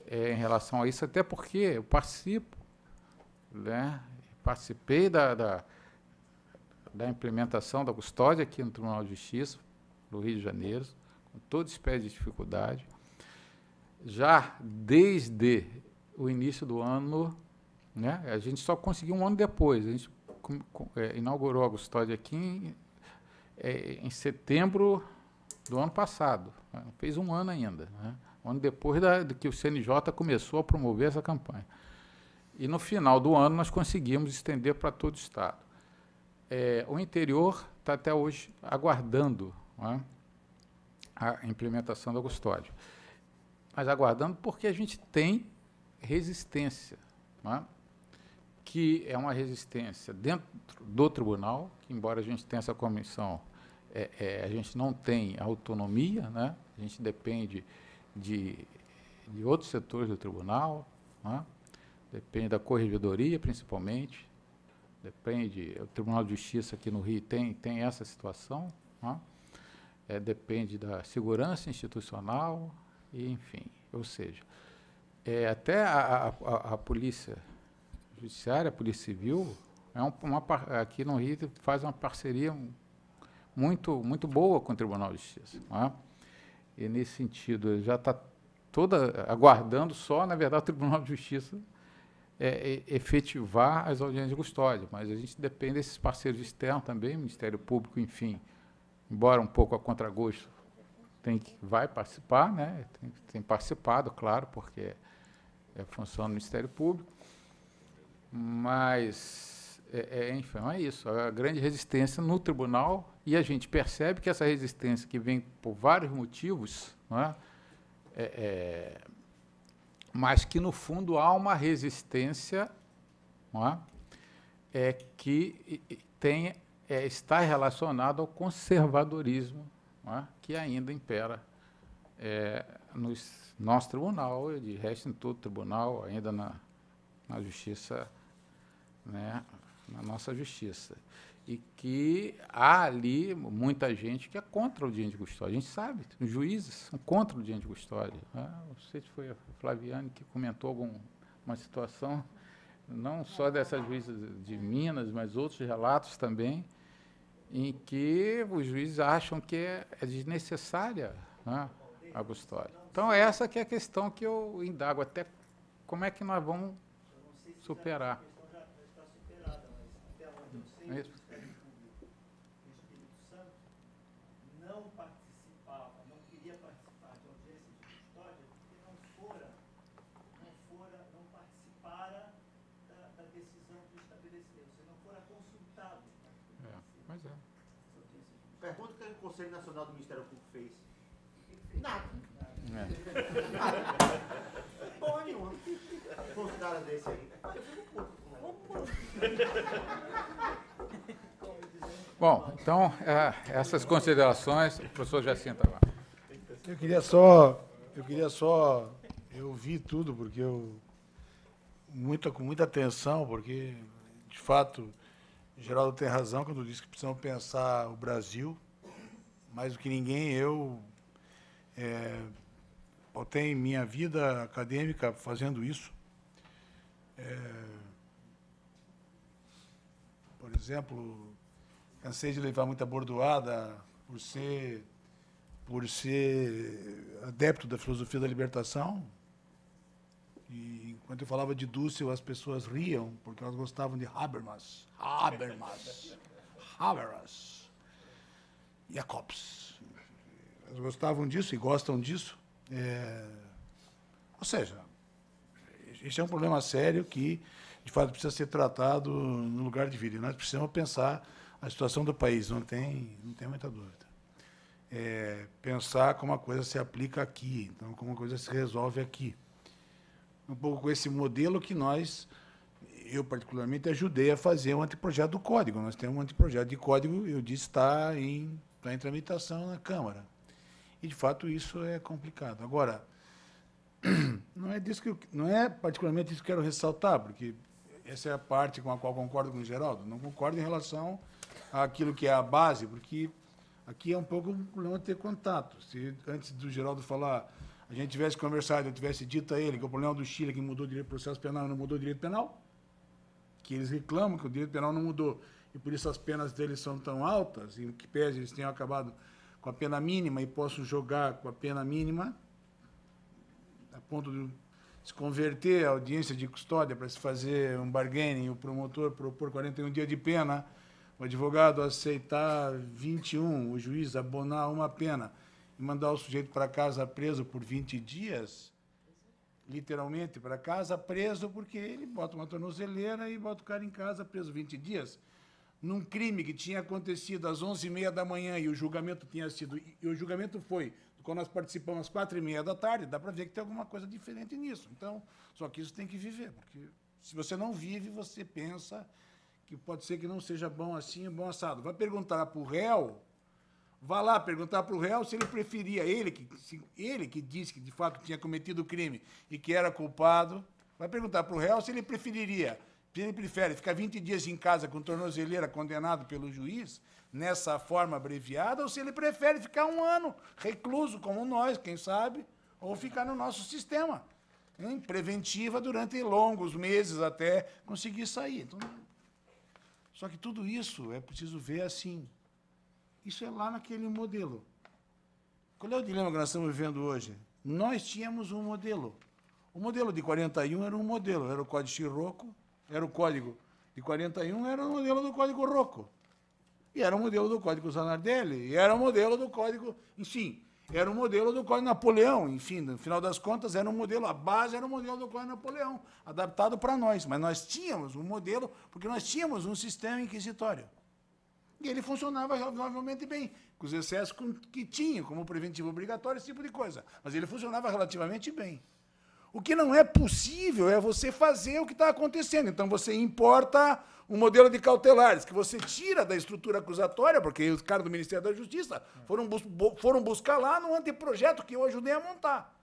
em relação a isso, até porque eu participo, né, participei da implementação da custódia aqui no Tribunal de Justiça do Rio de Janeiro, com toda espécie de dificuldade. Já desde o início do ano, né, a gente só conseguiu um ano depois, a gente inaugurou a custódia aqui em setembro do ano passado, né, fez um ano ainda, né, um ano depois de que o CNJ começou a promover essa campanha. E no final do ano nós conseguimos estender para todo o Estado. O interior está até hoje aguardando, né, a implementação da custódia. Mas aguardando porque a gente tem resistência, né, que é uma resistência dentro do tribunal, que embora a gente tenha essa comissão, a gente não tem autonomia, né, a gente depende de outros setores do tribunal, né, depende da corregedoria, principalmente, depende, o Tribunal de Justiça aqui no Rio tem essa situação, né? Depende da segurança institucional, e, enfim, ou seja, até a Polícia Judiciária, a Polícia Civil, aqui no Rio faz uma parceria muito boa com o Tribunal de Justiça, né? E, nesse sentido, já está toda aguardando só, na verdade, o Tribunal de Justiça efetivar as audiências de custódia, mas a gente depende desses parceiros externos também, Ministério Público, enfim, embora um pouco a contragosto, vai participar, né? Tem participado, claro, porque é função do Ministério Público, mas, enfim, é isso, a grande resistência no tribunal, e a gente percebe que essa resistência que vem por vários motivos, não é? Mas que, no fundo, há uma resistência, não é? Que está relacionada ao conservadorismo, não é? Que ainda impera no nosso tribunal, e de resto em todo tribunal, ainda na justiça, né? Na nossa justiça. E que há ali muita gente que é contra o audiência de custódia. A gente sabe, os juízes são contra o audiência de custódia, né? Não sei se foi a Flaviane que comentou uma situação, não só dessa juíza de Minas, mas outros relatos também, em que os juízes acham que é desnecessária, né, a custódia. Então, essa que é a questão que eu indago, até como é que nós vamos superar. É isso. Não queria participar de audiência de custódia porque não participara da decisão que estabeleceu, se não fora consultado. Pois é. Pergunta o que o Conselho Nacional do Ministério Público fez. Nada. Porra nenhuma. Com os caras desse aí. Eu fico puto. Bom, então, essas considerações, o professor Jacinto agora. Eu vi tudo, porque com muita atenção, porque, de fato, Geraldo tem razão quando diz que precisamos pensar o Brasil, mais do que ninguém, eu tenho minha vida acadêmica fazendo isso. Por exemplo, cansei de levar muita bordoada por ser adepto da filosofia da libertação. E enquanto eu falava de Dussel, as pessoas riam, porque elas gostavam de Habermas, Jacobs. Elas gostavam disso e gostam disso. Ou seja, esse é um problema sério que de fato, precisa ser tratado no lugar de vida. E nós precisamos pensar a situação do país, não tem muita dúvida. Pensar como a coisa se aplica aqui, então, como a coisa se resolve aqui. Um pouco com esse modelo que eu particularmente ajudei a fazer um anteprojeto do Código. Nós temos um anteprojeto de Código, eu disse, está em tramitação na Câmara. E, de fato, isso é complicado. Agora, não é particularmente isso que eu quero ressaltar, porque essa é a parte com a qual concordo com o Geraldo. Não concordo em relação àquilo que é a base, porque aqui é um pouco um problema de ter contato. Se antes do Geraldo falar, a gente tivesse conversado, eu tivesse dito a ele que o problema do Chile é que mudou o direito do processo penal e não mudou o direito penal, que eles reclamam que o direito penal não mudou, e por isso as penas deles são tão altas, e que pese eles tenham acabado com a pena mínima e possam jogar com a pena mínima, a ponto de se converter a audiência de custódia para se fazer um bargaining, o promotor propor 41 dias de pena, o advogado aceitar 21, o juiz abonar uma pena e mandar o sujeito para casa preso por 20 dias, literalmente para casa preso, porque ele bota uma tornozeleira e bota o cara em casa preso 20 dias, num crime que tinha acontecido às 11h30 da manhã e o julgamento foi, quando nós participamos às 4h30 da tarde, dá para ver que tem alguma coisa diferente nisso. Então, só que isso tem que viver, porque se você não vive, você pensa que pode ser que não seja bom assim, bom assado. Vai perguntar para o réu, vá lá perguntar para o réu se ele preferia, ele que disse que de fato tinha cometido o crime e que era culpado, vai perguntar para o réu se ele preferiria, se ele prefere ficar 20 dias em casa com tornozeleira condenado pelo juiz, nessa forma abreviada, ou se ele prefere ficar 1 ano recluso, como nós, quem sabe, ou ficar no nosso sistema, em preventiva durante longos meses até conseguir sair. Então, só que tudo isso é preciso ver assim. Isso é lá naquele modelo. Qual é o dilema que nós estamos vivendo hoje? Nós tínhamos um modelo. O modelo de 41 era um modelo, era o Código Chirroco, era o Código de 41, era o modelo do Código Rocco. E era o modelo do Código Zanardelli, e era o modelo do Código, enfim, era o modelo do Código Napoleão, enfim, no final das contas, era um modelo, a base era o modelo do Código Napoleão, adaptado para nós. Mas nós tínhamos um modelo, porque nós tínhamos um sistema inquisitório. E ele funcionava razoavelmente bem, com os excessos que tinha, como preventivo obrigatório, esse tipo de coisa. Mas ele funcionava relativamente bem. O que não é possível é você fazer o que está acontecendo. Então, você importa um modelo de cautelares, que você tira da estrutura acusatória, porque os caras do Ministério da Justiça foram buscar lá no anteprojeto que eu ajudei a montar,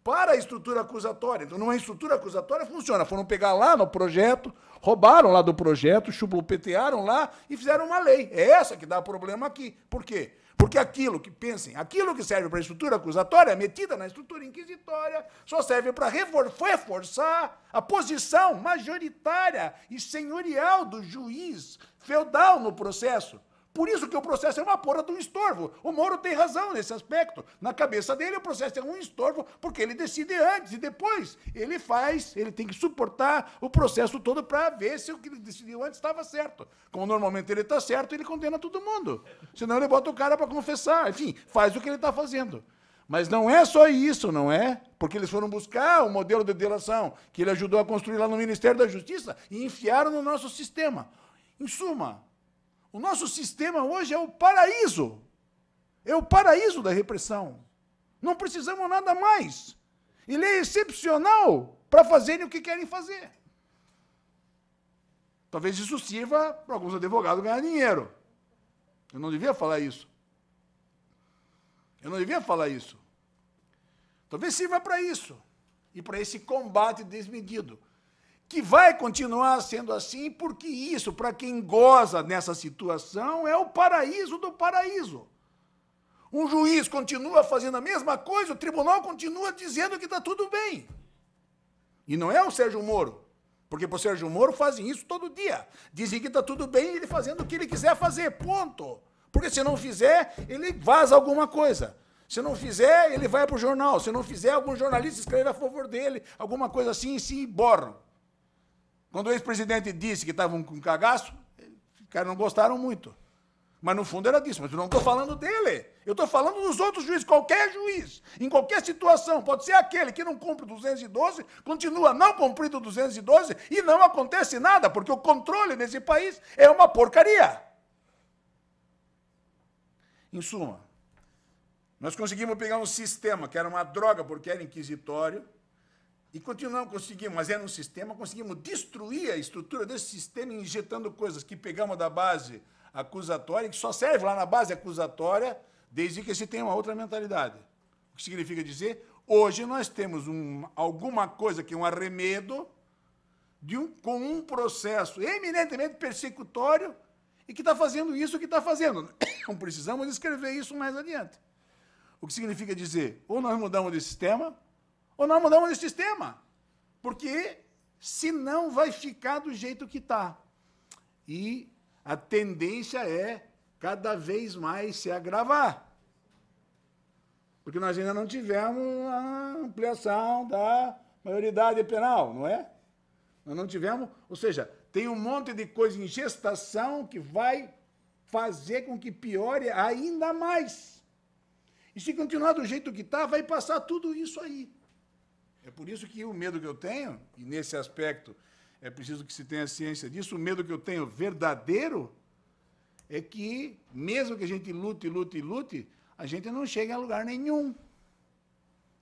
para a estrutura acusatória. Então, numa estrutura acusatória funciona. Foram pegar lá no projeto, roubaram lá do projeto, chuplupetearam lá e fizeram uma lei. É essa que dá problema aqui. Por quê? Porque aquilo que serve para a estrutura acusatória, metida na estrutura inquisitória, só serve para reforçar a posição majoritária e senhorial do juiz feudal no processo. Por isso que o processo é uma porra de um estorvo. O Moro tem razão nesse aspecto. Na cabeça dele, o processo é um estorvo porque ele decide antes e depois ele tem que suportar o processo todo para ver se o que ele decidiu antes estava certo. Como normalmente ele está certo, ele condena todo mundo. Senão ele bota o cara para confessar. Enfim, faz o que ele está fazendo. Mas não é só isso, não é? Porque eles foram buscar o modelo de delação que ele ajudou a construir lá no Ministério da Justiça e enfiaram no nosso sistema. Em suma, o nosso sistema hoje é o paraíso. É o paraíso da repressão. Não precisamos nada mais. Ele é excepcional para fazerem o que querem fazer. Talvez isso sirva para alguns advogados ganhar dinheiro. Eu não devia falar isso. Talvez sirva para isso. E para esse combate desmedido. Que vai continuar sendo assim, porque isso, para quem goza nessa situação, é o paraíso do paraíso. Um juiz continua fazendo a mesma coisa, o tribunal continua dizendo que está tudo bem. E não é o Sérgio Moro, porque para o Sérgio Moro fazem isso todo dia. Dizem que está tudo bem, ele fazendo o que ele quiser fazer, ponto. Porque se não fizer, ele vaza alguma coisa. Se não fizer, ele vai para o jornal. Se não fizer, algum jornalista escreve a favor dele, alguma coisa assim, e se borram. Quando o ex-presidente disse que estavam com cagaço, os caras não gostaram muito. Mas, no fundo, era disso. Mas eu não estou falando dele. Eu estou falando dos outros juízes. Qualquer juiz, em qualquer situação, pode ser aquele que não cumpre o 212, continua não cumprindo o 212 e não acontece nada, porque o controle nesse país é uma porcaria. Em suma, nós conseguimos pegar um sistema que era uma droga porque era inquisitório, e continuamos conseguindo, mas era um sistema, conseguimos destruir a estrutura desse sistema, injetando coisas que pegamos da base acusatória, que só serve lá na base acusatória, desde que se tenha uma outra mentalidade. O que significa dizer, hoje nós temos alguma coisa que é um arremedo com um processo eminentemente persecutório e que está fazendo isso que está fazendo. Não precisamos descrever isso mais adiante. O que significa dizer, ou nós mudamos de sistema, ou nós mudamos de sistema, porque senão vai ficar do jeito que está. E a tendência é cada vez mais se agravar. Porque nós ainda não tivemos a ampliação da maioridade penal, não é? Nós não tivemos, ou seja, tem um monte de coisa em gestação que vai fazer com que piore ainda mais. E se continuar do jeito que está, vai passar tudo isso aí. É por isso que o medo que eu tenho, e nesse aspecto é preciso que se tenha ciência disso, o medo que eu tenho verdadeiro é que, mesmo que a gente lute, lute, lute, a gente não chega a lugar nenhum.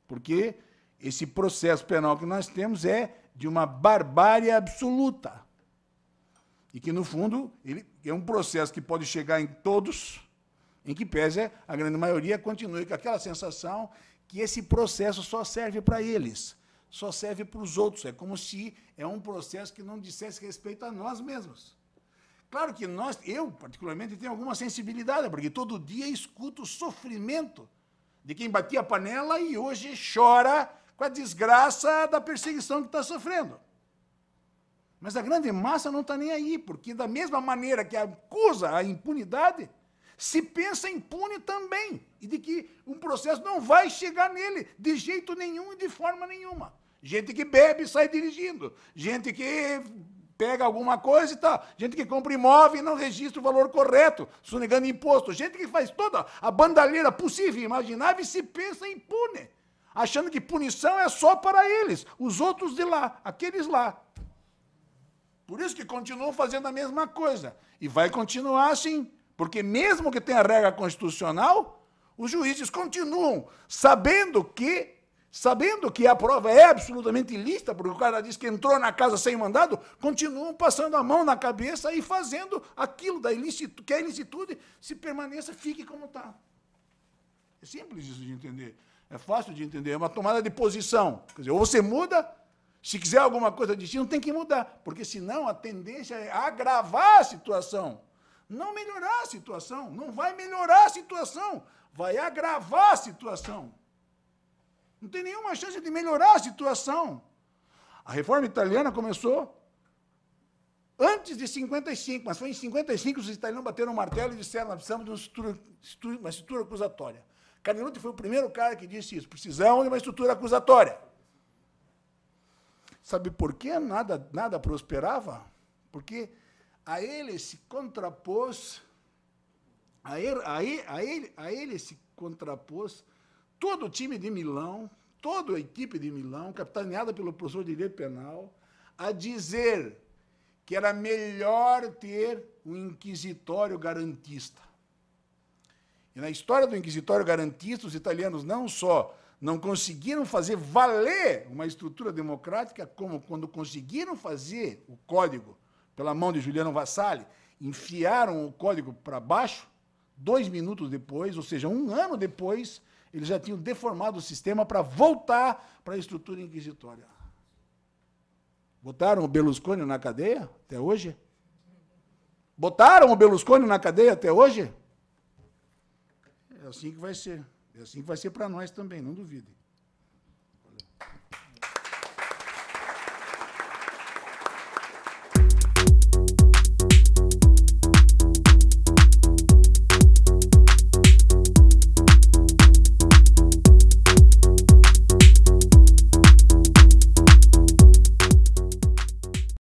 Porque esse processo penal que nós temos é de uma barbárie absoluta. E que, no fundo, ele é um processo que pode chegar em todos, em que pese a grande maioria continue com aquela sensação que esse processo só serve para eles, só serve para os outros. É como se é um processo que não dissesse respeito a nós mesmos. Claro que eu particularmente, tenho alguma sensibilidade, porque todo dia escuto o sofrimento de quem batia a panela e hoje chora com a desgraça da perseguição que está sofrendo. Mas a grande massa não está nem aí, porque da mesma maneira que acusa a impunidade, se pensa impune também, e de que um processo não vai chegar nele de jeito nenhum e de forma nenhuma. Gente que bebe e sai dirigindo, gente que pega alguma coisa e tal, gente que compra imóvel e não registra o valor correto, sonegando imposto, gente que faz toda a bandalheira possível e imaginável e se pensa impune, achando que punição é só para eles, os outros de lá, aqueles lá. Por isso que continuam fazendo a mesma coisa, e vai continuar assim. Porque mesmo que tenha regra constitucional, os juízes continuam sabendo que a prova é absolutamente ilícita, porque o cara diz que entrou na casa sem mandado, continuam passando a mão na cabeça e fazendo aquilo que a ilicitude se permaneça, fique como está. É simples isso de entender. É fácil de entender. É uma tomada de posição. Quer dizer, ou você muda, se quiser alguma coisa distinta, tem que mudar, porque senão a tendência é agravar a situação. Não melhorar a situação, não vai melhorar a situação, vai agravar a situação. Não tem nenhuma chance de melhorar a situação. A reforma italiana começou antes de 55, mas foi em 55 que os italianos bateram o martelo e disseram: nós precisamos de uma estrutura acusatória. Canelutti foi o primeiro cara que disse isso, precisamos de uma estrutura acusatória. Sabe por que nada prosperava? Porque a ele se contrapôs, a ele se contrapôs todo o time de Milão, toda a equipe de Milão, capitaneada pelo professor de Direito Penal, a dizer que era melhor ter um inquisitório garantista. E na história do inquisitório garantista, os italianos não só não conseguiram fazer valer uma estrutura democrática, como quando conseguiram fazer o código pela mão de Juliano Vassalli, enfiaram o código para baixo, 2 minutos depois, ou seja, 1 ano depois, eles já tinham deformado o sistema para voltar para a estrutura inquisitória. Botaram o Berlusconi na cadeia até hoje? Botaram o Berlusconi na cadeia até hoje? É assim que vai ser. É assim que vai ser para nós também, não duvidem.